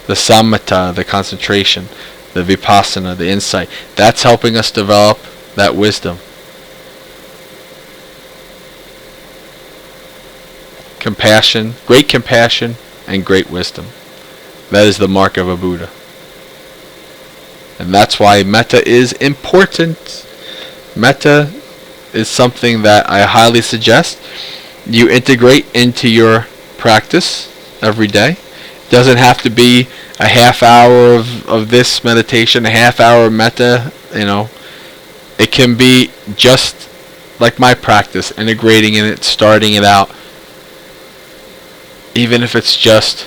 the samatha, the concentration, the vipassana, the insight, that's helping us develop that wisdom. Compassion, and great wisdom. That is the mark of a Buddha. And that's why metta is important. Metta is something that I highly suggest you integrate into your practice every day. It doesn't have to be a half hour of this meditation, a half hour of metta, It can be just like my practice, integrating in it, starting it out. Even if it's just,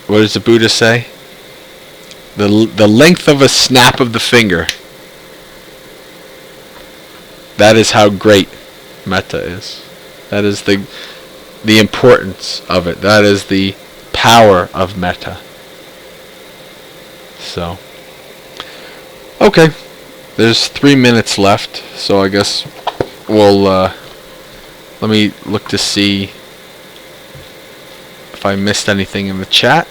what does the Buddha say? The length of a snap of the finger. That is how great metta is. That is the importance of it. That is the power of metta. So, okay, there's 3 minutes left, so I guess we'll let me look to see if I missed anything in the chat.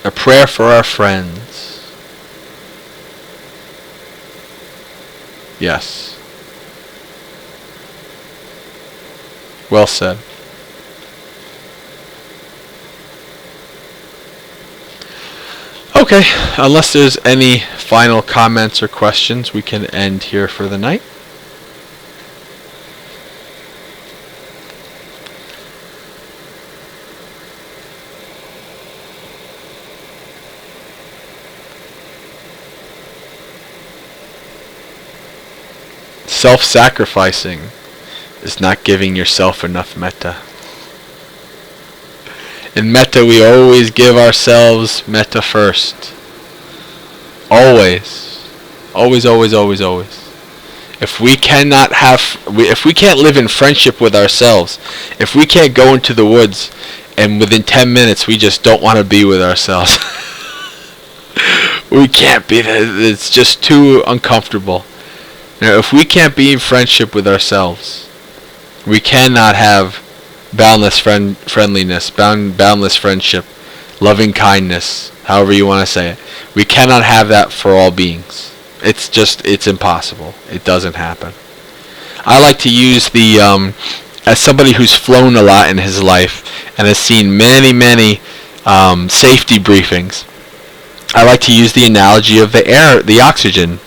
A prayer for our friends. Yes. Well said. Okay, unless there's any final comments or questions, we can end here for the night. Self-sacrificing is not giving yourself enough metta. In metta, we always give ourselves metta first. Always. Always, always, always, always. If we can't live in friendship with ourselves, if we can't go into the woods and within 10 minutes we just don't want to be with ourselves, we can't be there. It's just too uncomfortable. If we can't be in friendship with ourselves, we cannot have boundless friendliness, boundless friendship, loving kindness, however you want to say it. We cannot have that for all beings. It's impossible. It doesn't happen. I like to use as somebody who's flown a lot in his life and has seen many safety briefings, I like to use the analogy of the oxygen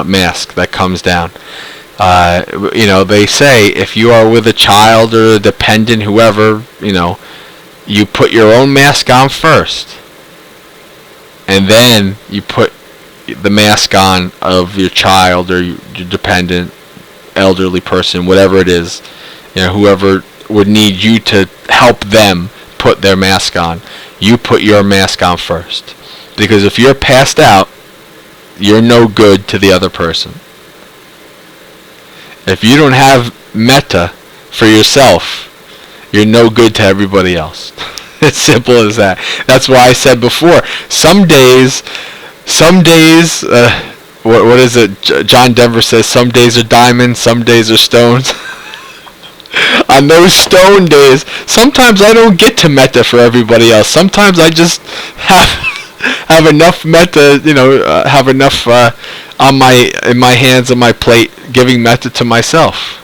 mask that comes down. They say if you are with a child or a dependent, whoever, you put your own mask on first, and then you put the mask on of your child or your dependent, elderly person, whatever it is, whoever would need you to help them put their mask on. You put your mask on first, because if you're passed out, you're no good to the other person. If you don't have metta for yourself, you're no good to everybody else. It's simple as that. That's why I said before, some days, what is it? John Denver says, some days are diamonds, some days are stones. On those stone days, sometimes I don't get to metta for everybody else. Sometimes I just have enough metta, have enough in my hands on my plate, giving metta to myself.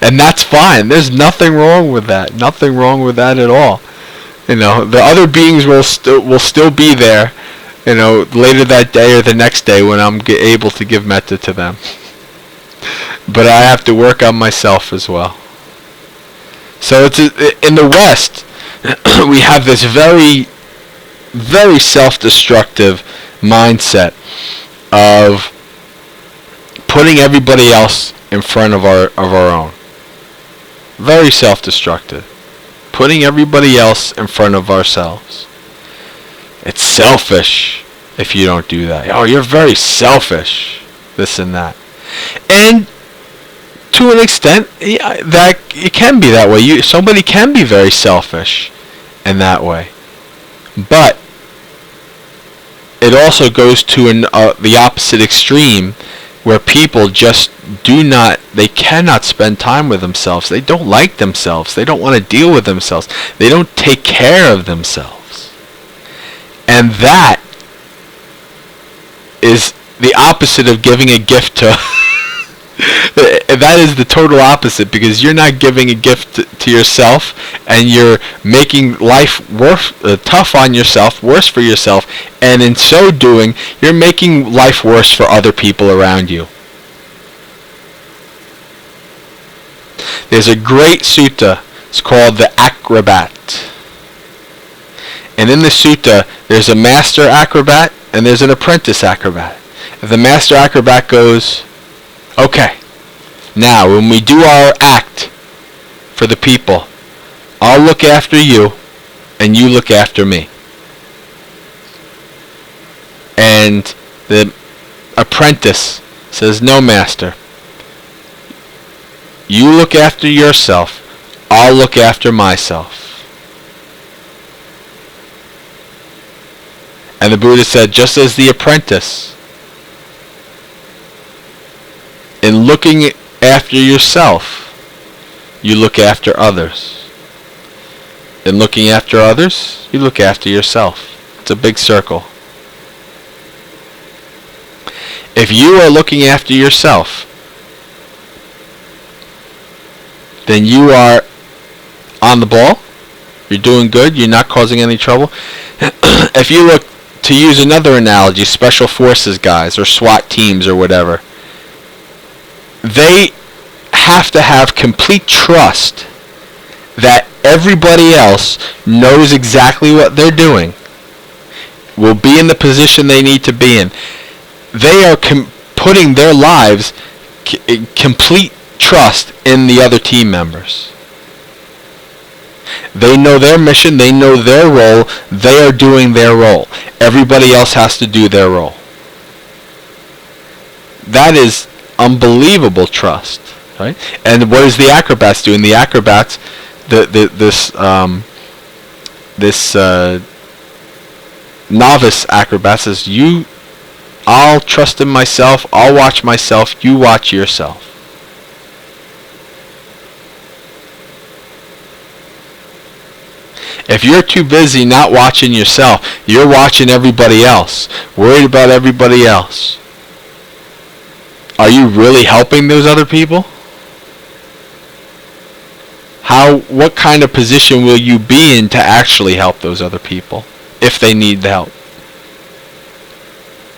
And that's fine. There's nothing wrong with that. Nothing wrong with that at all. The other beings will still be there, later that day or the next day when I'm able to give metta to them. But I have to work on myself as well. So in the West, we have this very, very self-destructive mindset of putting everybody else in front of our own. Very self-destructive. Putting everybody else in front of ourselves. It's selfish if you don't do that. Oh, you're very selfish. This and that. And to an extent, that it can be that way. Somebody can be very selfish in that way. But it also goes to the opposite extreme, where people just they cannot spend time with themselves. They don't like themselves. They don't want to deal with themselves. They don't take care of themselves. And that is the opposite of giving a gift to... That is the total opposite, because you're not giving a gift to yourself, and you're making life tough on yourself, worse for yourself, and in so doing, you're making life worse for other people around you. There's a great sutta. It's called the Acrobat. And in the sutta, there's a master acrobat and there's an apprentice acrobat. If the master acrobat goes, okay, now when we do our act for the people, I'll look after you and you look after me. And the apprentice says, no, master. You look after yourself. I'll look after myself. And the Buddha said, just as the apprentice, in looking after yourself, you look after others. In looking after others, you look after yourself. It's a big circle. If you are looking after yourself, then you are on the ball. You're doing good. You're not causing any trouble. If you look, to use another analogy, special forces guys or SWAT teams or whatever, they have to have complete trust that everybody else knows exactly what they're doing, will be in the position they need to be in. They are putting their lives complete trust in the other team members. They know their mission, they know their role, they are doing their role. Everybody else has to do their role. That is unbelievable trust, right? And what is the acrobats doing? The acrobats, this novice acrobat says, I'll trust in myself, I'll watch myself, you watch yourself. If you're too busy not watching yourself, you're watching everybody else, worried about everybody else. are you really helping those other people? What kind of position will you be in to actually help those other people if they need the help?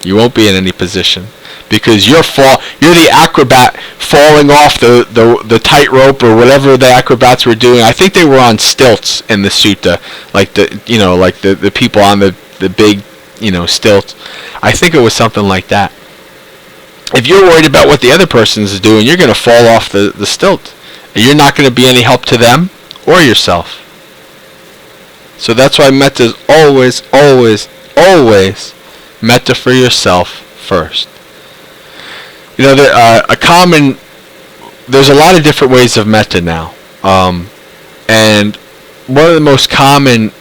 You won't be in any position, because you're the acrobat falling off the tightrope or whatever the acrobats were doing. I think they were on stilts in the sutta, like the people on the big stilts. I think it was something like that. If you're worried about what the other person is doing, you're going to fall off the stilt. You're not going to be any help to them or yourself. So that's why metta is always, always, always metta for yourself first. There's a lot of different ways of metta now. And one of the most common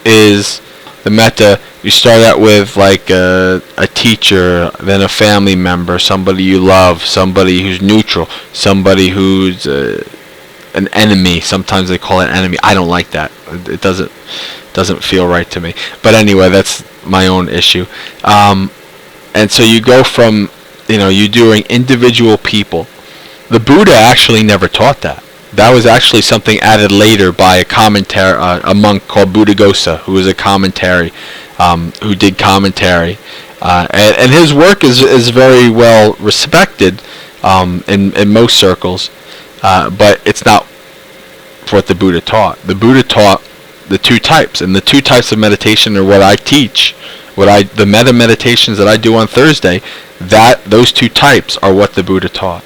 is the metta. You start out with like a teacher, then a family member, somebody you love, somebody who's neutral, somebody who's an enemy. Sometimes they call it enemy. I don't like that. It doesn't feel right to me. But anyway, that's my own issue. And so you go from you doing individual people. The Buddha actually never taught that. That was actually something added later by a monk called Buddhaghosa, who was a commentary, who did commentary, and his work is very well respected in most circles, but it's not what the Buddha taught. The Buddha taught the two types, and the two types of meditation are what I teach. The metta meditations that I do on Thursday, those two types are what the Buddha taught.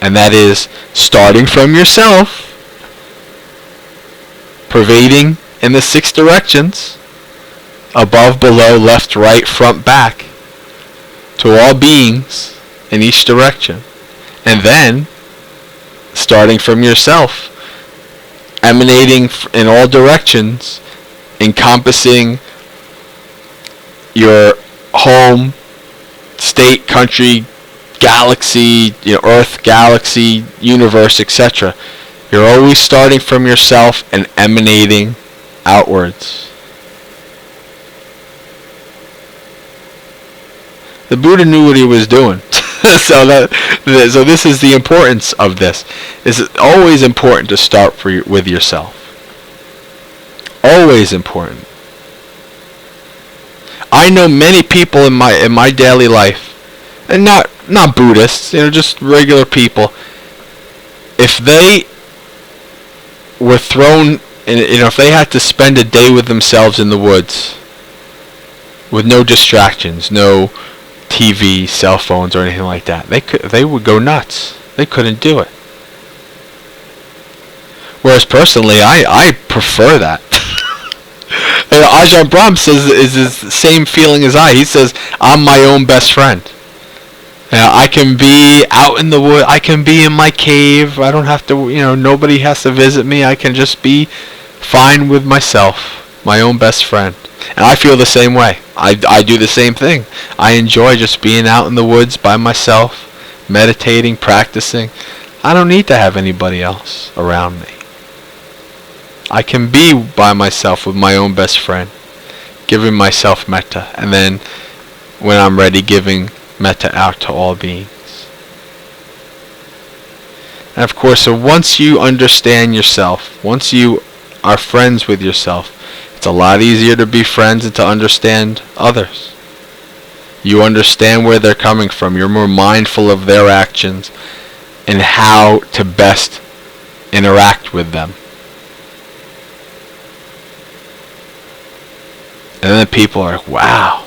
And that is starting from yourself, pervading in the 6 directions, above, below, left, right, front, back, to all beings in each direction. And then, starting from yourself, emanating in all directions, encompassing your home, state, country, galaxy, Earth, galaxy, universe, etc. You're always starting from yourself and emanating outwards. The Buddha knew what he was doing. So this is the importance of this. It's always important to start with yourself. Always important. I know many people in my daily life, and not Buddhists, just regular people. If they were thrown, if they had to spend a day with themselves in the woods, with no distractions, no TV, cell phones, or anything like that, they would go nuts. They couldn't do it. Whereas personally, I prefer that. Ajahn Brahm says is the same feeling as I. He says, I'm my own best friend. I can be out in the wood. I can be in my cave. I don't have to, nobody has to visit me. I can just be fine with myself, my own best friend. And I feel the same way. I do the same thing. I enjoy just being out in the woods by myself, meditating, practicing. I don't need to have anybody else around me. I can be by myself with my own best friend, giving myself metta, and then when I'm ready, giving metta out to all beings. And of course, so once you understand yourself, once you are friends with yourself, it's a lot easier to be friends and to understand others. You understand where they're coming from. You're more mindful of their actions and how to best interact with them. And then people are like, wow,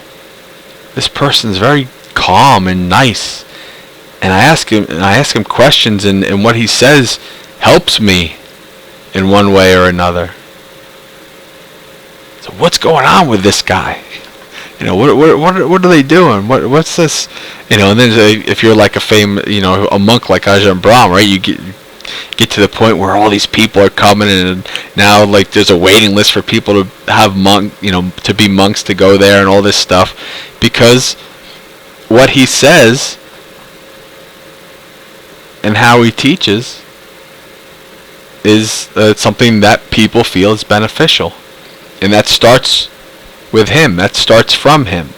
this person's very calm and nice. And I ask him questions, and what he says helps me in one way or another. So what's going on with this guy? What are they doing? What's this? And then if you're like a monk like Ajahn Brahm, right? You get to the point where all these people are coming, and now like there's a waiting list for people to have to be monks to go there and all this stuff, because what he says and how he teaches is something that people feel is beneficial, and that starts with him. That starts from him.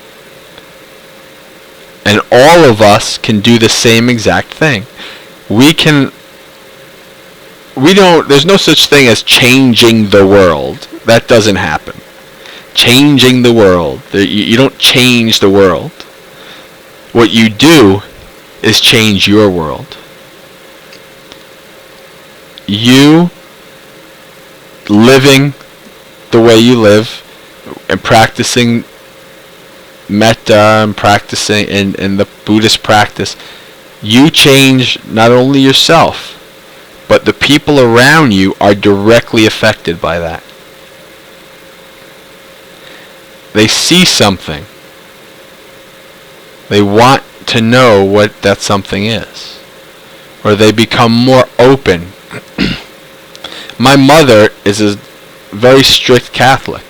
And all of us can do the same exact thing. There's no such thing as changing the world. That doesn't happen. Changing the world. You don't change the world. What you do is change your world. You living the way you live and practicing Metta and practicing in the Buddhist practice, you change not only yourself, but the people around you are directly affected by that. They see something. They want to know what that something is. Or they become more open. My mother is a very strict Catholic.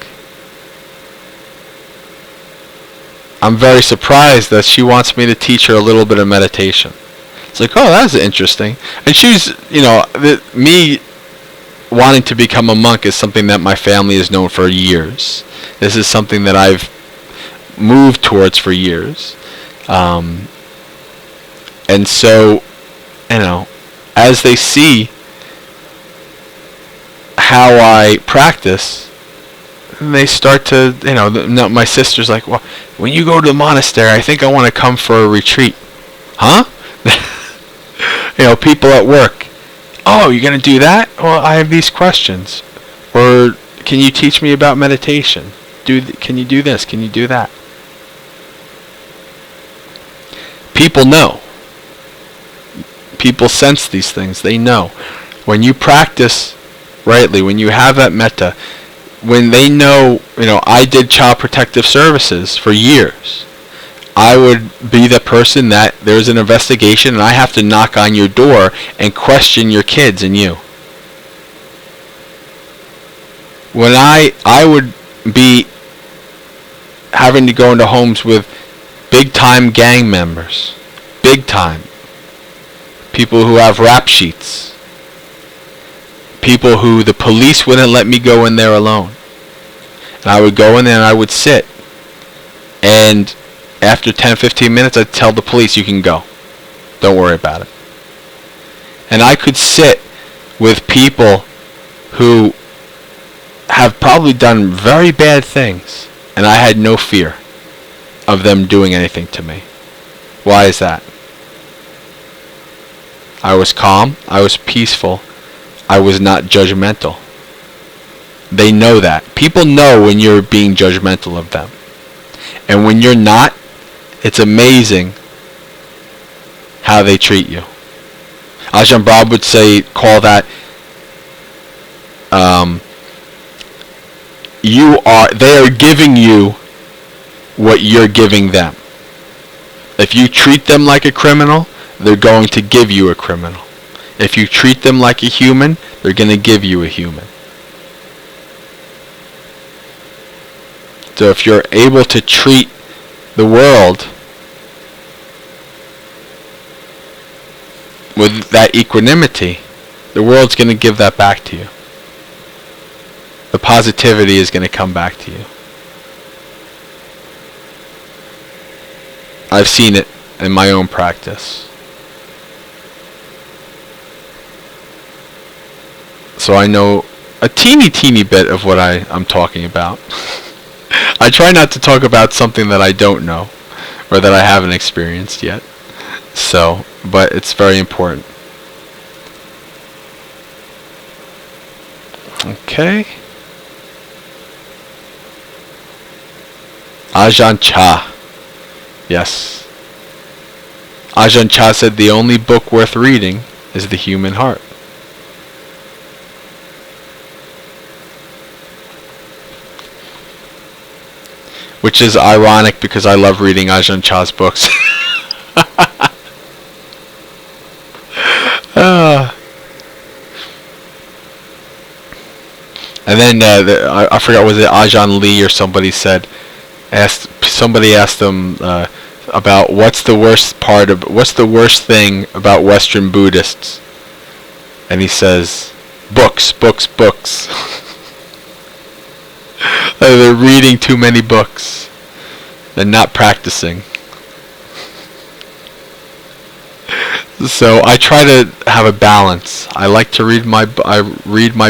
I'm very surprised that she wants me to teach her a little bit of meditation. It's like, oh, that's interesting. And she's, me wanting to become a monk is something that my family has known for years. This is something that I've moved towards for years. And so, as they see how I practice, they start to, my sister's like, well, when you go to the monastery, I think I want to come for a retreat. Huh? People at work. Oh, you're going to do that? Well, I have these questions. Or can you teach me about meditation? Can you do this? Can you do that? People know. People sense these things. They know. When you practice rightly, when you have that metta, when they know, I did child protective services for years. I would be the person that there's an investigation and I have to knock on your door and question your kids and you. When I would be having to go into homes with big time gang members, big time, people who have rap sheets, people who the police wouldn't let me go in there alone. And I would go in there and I would sit, and after 10-15 minutes I'd tell the police, you can go, don't worry about it. And I could sit with people who have probably done very bad things, and I had no fear of them doing anything to me. Why is that? I was calm, I was peaceful, I was not judgmental. They know that. People know when you're being judgmental of them. And when you're not, it's amazing how they treat you. Ajahn Brahm would call that, they are giving you what you're giving them. If you treat them like a criminal, they're going to give you a criminal. If you treat them like a human, they're going to give you a human. So if you're able to treat the world with that equanimity, the world's going to give that back to you. The positivity is going to come back to you. I've seen it in my own practice. So I know a teeny bit of what I'm talking about. I try not to talk about something that I don't know or that I haven't experienced yet. But it's very important. Okay. Ajahn Chah. Yes. Ajahn Chah said the only book worth reading is The Human Heart. Which is ironic because I love reading Ajahn Chah's books. And then I forgot, was it Ajahn Lee or somebody asked them about what's the worst thing about Western Buddhists, and he says, books. They're reading too many books. They're not practicing. So I try to have a balance. I like to read my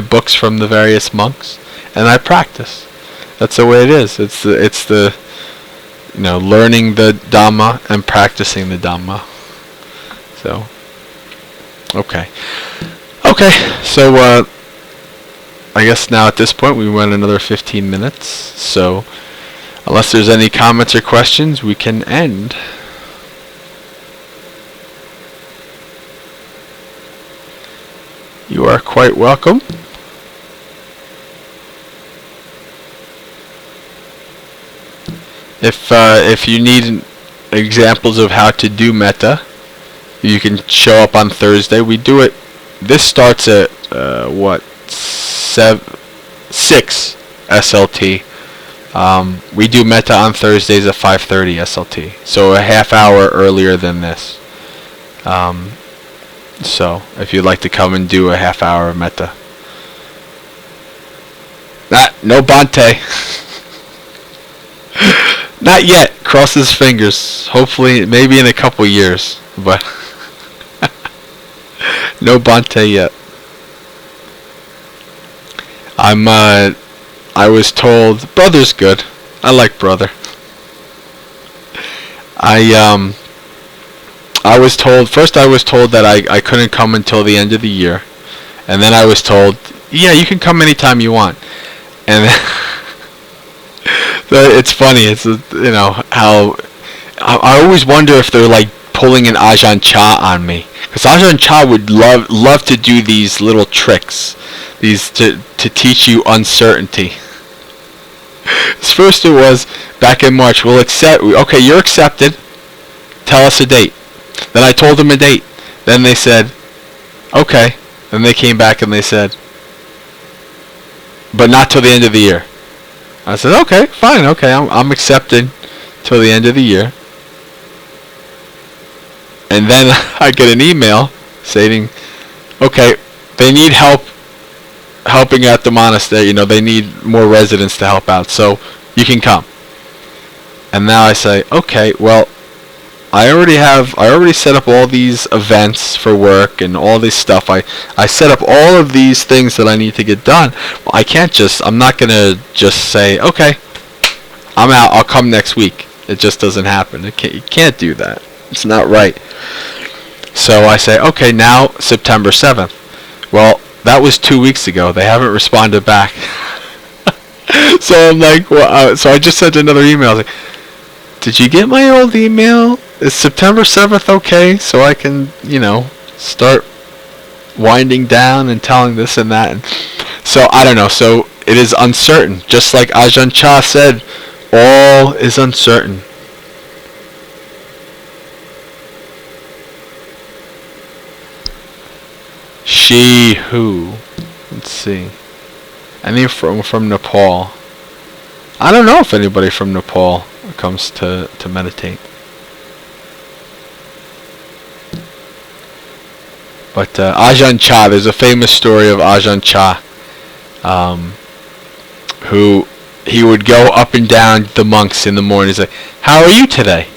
books from the various monks, and I practice. That's the way it is. It's the learning the Dhamma and practicing the Dhamma. So okay. So I guess now at this point we went another 15 minutes. So unless there's any comments or questions, we can end. You are quite welcome. If you need examples of how to do metta, you can show up on Thursday. We do it. This starts at 6 SLT. We do metta on Thursdays at 5:30 SLT, so a half hour earlier than this. So if you'd like to come and do a half hour of metta. No Bhante. Not yet. Cross his fingers. Hopefully, maybe in a couple years, but no Bhante yet. I was told brother's good. I like brother. I was told that I couldn't come until the end of the year, and then I was told, yeah, you can come anytime you want. And so it's funny. It's how I always wonder if they're like pulling an Ajahn Chah on me, because Ajahn Chah would love to do these little tricks, these to teach you uncertainty. First it was back in March. Okay, you're accepted. Tell us a date. Then I told them a date. Then they said, okay. Then they came back and they said, but not till the end of the year. I said, okay, fine, okay, I'm accepted till the end of the year. And then I get an email saying, okay, they need helping at the monastery. They need more residents to help out, so you can come. And now I say, okay, well, I already set up all these events for work and all this stuff. I set up all of these things that I need to get done. Well, I'm not going to just say, okay, I'm out, I'll come next week. It just doesn't happen. You can't do that. It's not right. So I say, okay, now September 7th. Well, that was 2 weeks ago. They haven't responded back. So I'm like, well, so I just sent another email. I was like, did you get my old email? Is September 7th okay? So I can, start winding down and telling this and that. And so I don't know. So it is uncertain. Just like Ajahn Chah said, all is uncertain. She who? Let's see. Any from Nepal? I don't know if anybody from Nepal comes to meditate. But Ajahn Chah, there's a famous story of Ajahn Chah, who he would go up and down the monks in the morning and say, how are you today?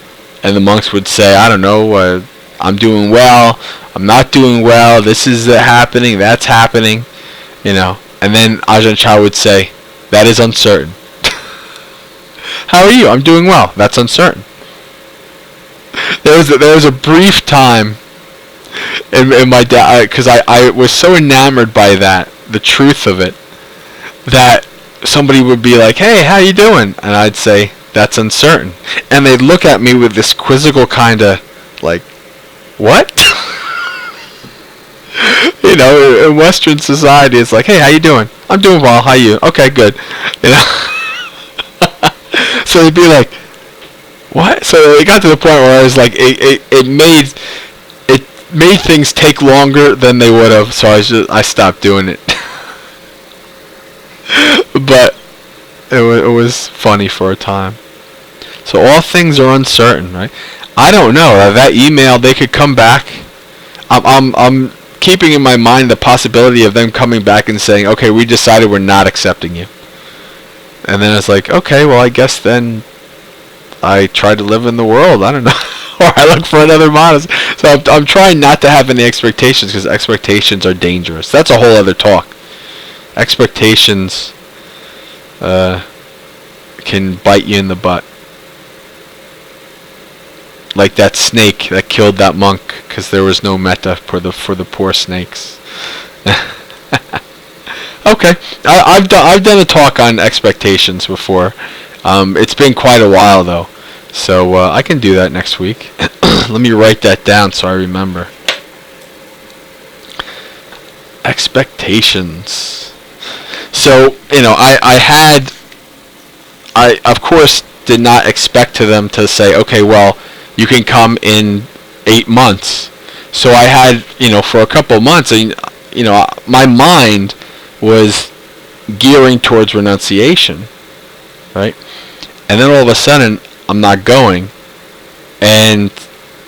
And the monks would say, I don't know, I'm doing well, I'm not doing well, this is happening, that's happening, And then Ajahn Chah would say, that is uncertain. How are you? I'm doing well. That's uncertain. There was a brief time in my dad, because I was so enamored by that, the truth of it, that somebody would be like, hey, how you doing? And I'd say, that's uncertain. And they'd look at me with this quizzical kind of, like, what? In Western society, it's like, hey, how you doing? I'm doing well. How you? Okay, good. So they'd be like, what? So it got to the point where I was like, it made things take longer than they would have. So I stopped doing it. But it was funny for a time. So all things are uncertain, right? I don't know. That email, they could come back. I'm keeping in my mind the possibility of them coming back and saying, okay, we decided we're not accepting you. And then it's like, okay, well, I guess then I try to live in the world. I don't know. or I look for another monastery. So I'm trying not to have any expectations, because expectations are dangerous. That's a whole other talk. Expectations can bite you in the butt. Like that snake that killed that monk because there was no metta for the poor snakes. Okay, I've done a talk on expectations before. It's been quite a while though, so I can do that next week. Let me write that down so I remember. Expectations. So I of course did not expect to them to say, okay, well, you can come in 8 months. So I had, for a couple months, my mind was gearing towards renunciation, right? And then all of a sudden, I'm not going. And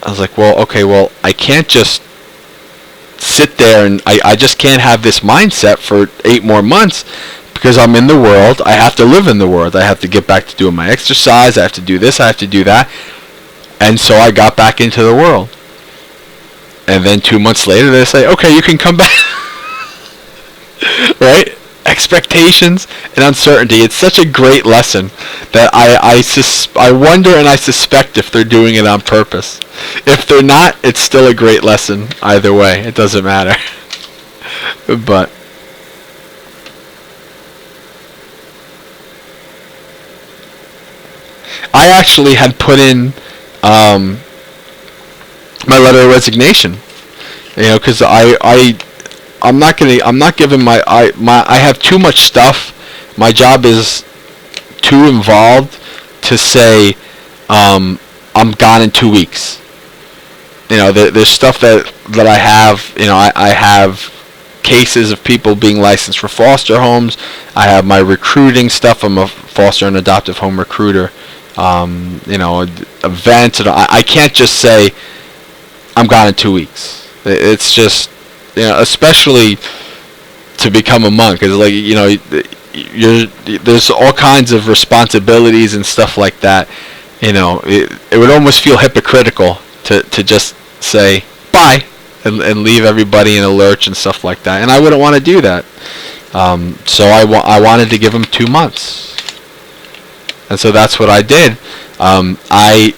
I was like, well, okay, well, I can't just sit there and I just can't have this mindset for 8 more months, because I'm in the world. I have to live in the world. I have to get back to doing my exercise. I have to do this. I have to do that. And so I got back into the world. And then 2 months later, they say, okay, you can come back. Right? Expectations and uncertainty. It's such a great lesson that I wonder and I suspect if they're doing it on purpose. If they're not, it's still a great lesson either way. It doesn't matter. But I actually had put in my letter of resignation, because I'm not giving I have too much stuff. My job is too involved to say I'm gone in 2 weeks. There's stuff that I have. I have cases of people being licensed for foster homes. I have my recruiting stuff. I'm a foster and adoptive home recruiter. Events. I can't just say I'm gone in 2 weeks. It's just, especially to become a monk. It's like, there's all kinds of responsibilities and stuff like that. It would almost feel hypocritical to just say bye and leave everybody in a lurch and stuff like that. And I wouldn't want to do that. So I wanted to give them 2 months. And so that's what I did. I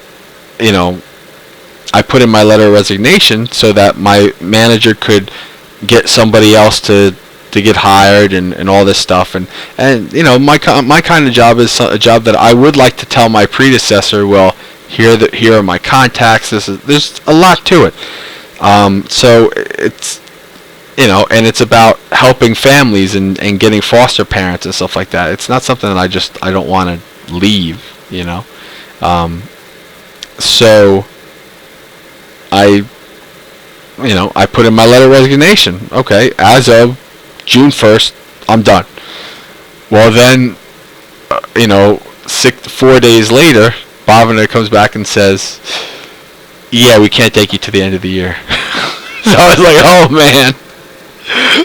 put in my letter of resignation so that my manager could get somebody else to get hired and all this stuff. And my kind of job is a job that I would like to tell my predecessor, well, here are my contacts. There's a lot to it. So it's and it's about helping families and getting foster parents and stuff like that. It's not something that I don't want to leave, so I put in my letter of resignation. Okay, as of June 1st, I'm done. Well, then, 4 days later, Bhavana comes back and says, yeah, we can't take you to the end of the year. So I was like, oh man.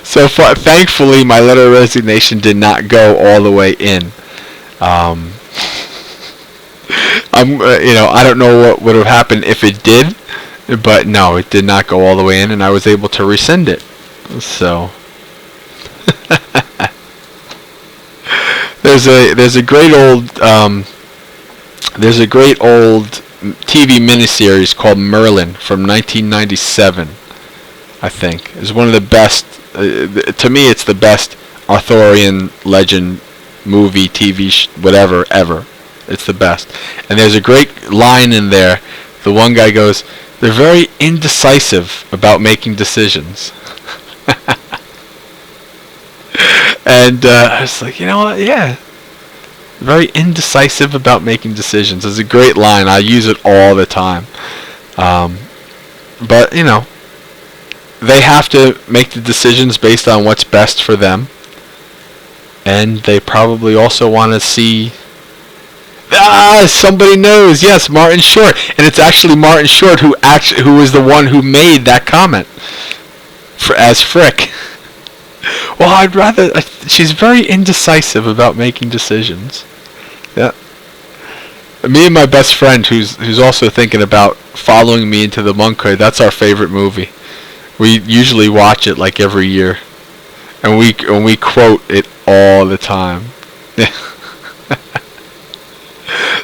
So thankfully, my letter of resignation did not go all the way in. I don't know what would have happened if it did, but no, it did not go all the way in, and I was able to rescind it. So there's a great old TV miniseries called Merlin from 1997. I think is one of the best. To me, it's the best Arthurian legend movie, TV, whatever ever. It's the best. And there's a great line in there. The one guy goes, "They're very indecisive about making decisions." And I was like, you know what? Yeah. Very indecisive about making decisions. It's a great line. I use it all the time. But, they have to make the decisions based on what's best for them. And they probably also want to see... somebody knows. Yes, Martin Short. And it's actually Martin Short who was the one who made that comment as Frick. Well, I'd rather... she's very indecisive about making decisions. Yeah. Me and my best friend, who's also thinking about following me into the monkhood, that's our favorite movie. We usually watch it like every year, and we quote it all the time.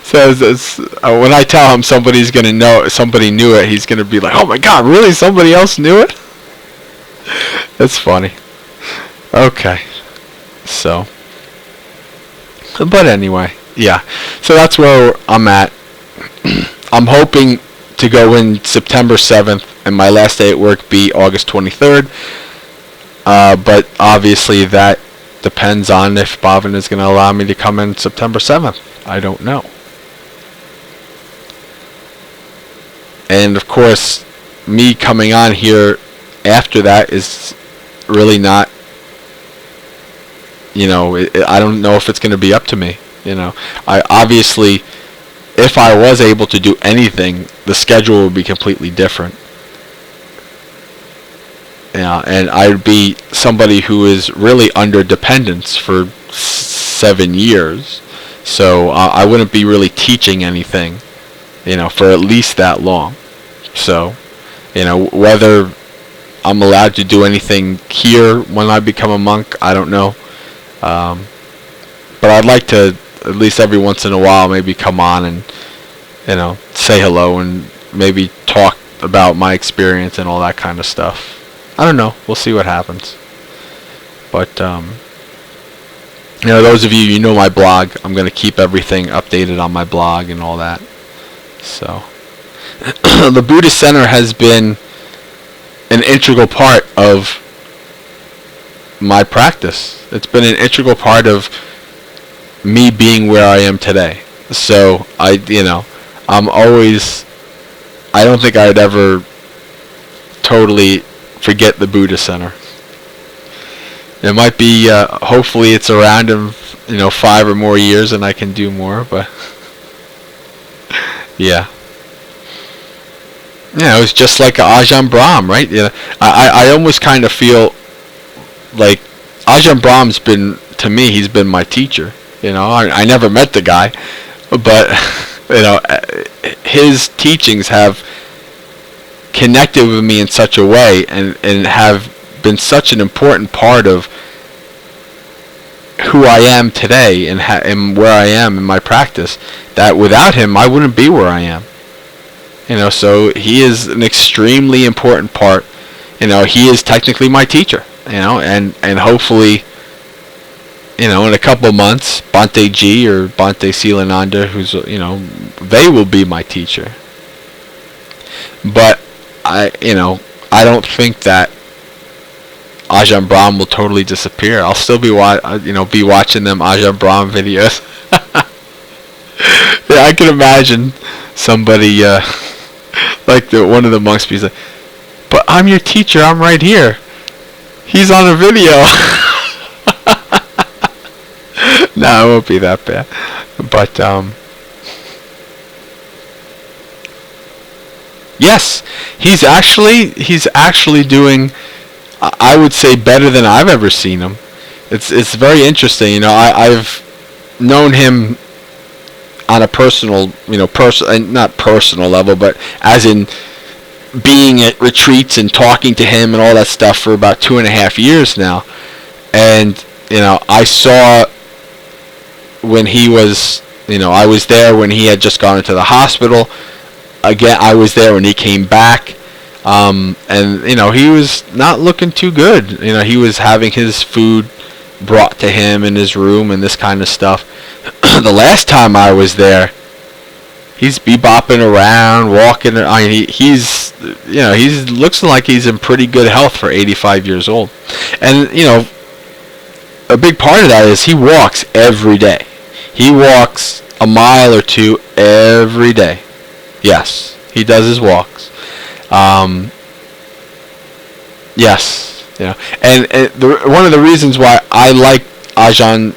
So when I tell him somebody knew it, he's gonna be like, "Oh my God, really? Somebody else knew it?" That's funny. Okay, so, but anyway, yeah. So that's where I'm at. I'm hoping to go in September 7th, and my last day at work be August 23rd. But obviously that depends on if Bhavin is going to allow me to come in September 7th. I don't know. And of course, me coming on here after that is really not, I don't know if it's going to be up to me. I obviously, if I was able to do anything, the schedule would be completely different. And I'd be somebody who is really under dependence for 7 years. So I wouldn't be really teaching anything, for at least that long. So, whether I'm allowed to do anything here when I become a monk, I don't know. But I'd like to, at least every once in a while, maybe come on and, say hello and maybe talk about my experience and all that kind of stuff. I don't know. We'll see what happens. But, those of you know my blog, I'm going to keep everything updated on my blog and all that. So, the Buddhist Center has been an integral part of my practice. It's been an integral part of me being where I am today. So, I'm always, I don't think I'd ever totally forget the Buddhist Center. It might be, hopefully it's around in, 5 or more years and I can do more, but yeah. Yeah, it was just like Ajahn Brahm, right? I almost kind of feel like Ajahn Brahm's been, to me, he's been my teacher. I never met the guy, but, his teachings have connected with me in such a way and have been such an important part of who I am today and where I am in my practice, that without him I wouldn't be where I am. So he is an extremely important part. He is technically my teacher, and hopefully, in a couple of months, Bhante G or Bhante Silananda, who's, they will be my teacher. But I don't think that Ajahn Brahm will totally disappear. I'll still be watching them Ajahn Brahm videos. Yeah, I can imagine somebody like one of the monks be like, "But I'm your teacher. I'm right here. He's on a video." No, it won't be that bad. But yes, he's actually doing, I would say, better than I've ever seen him. It's very interesting. I've known him on a personal, not personal level, but as in being at retreats and talking to him and all that stuff for about 2.5 years now. And, I saw when he was, I was there when he had just gone into the hospital. Again, I was there when he came back. And, he was not looking too good. He was having his food brought to him in his room and this kind of stuff. The last time I was there, he's bebopping around, walking. I mean, he's looks like he's in pretty good health for 85 years old. And, a big part of that is he walks every day. He walks a mile or two every day. Yes, he does his walks. Yes, and one of the reasons why I like Ajahn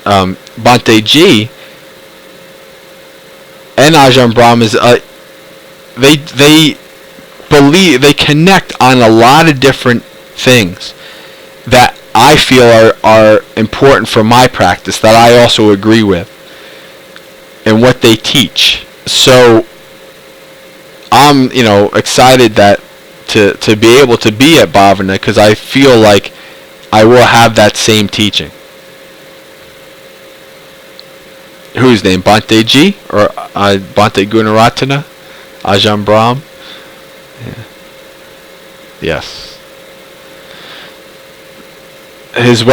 Bhante G and Ajahn Brahm is they believe, they connect on a lot of different things that I feel are important for my practice, that I also agree with, and what they teach. So I'm, excited that to be able to be at Bhavana, because I feel like I will have that same teaching. Whose name? Bhante Ji or Bhante Gunaratana? Ajahn Brahm? Yeah. Yes. The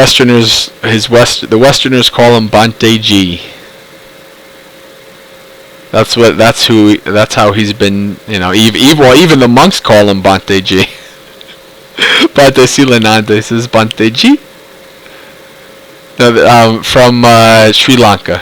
Westerners call him Bhante Ji. That's how he's been, even the monks call him Bhante Ji. Bhante Silananda says Bhante Ji. From Sri Lanka.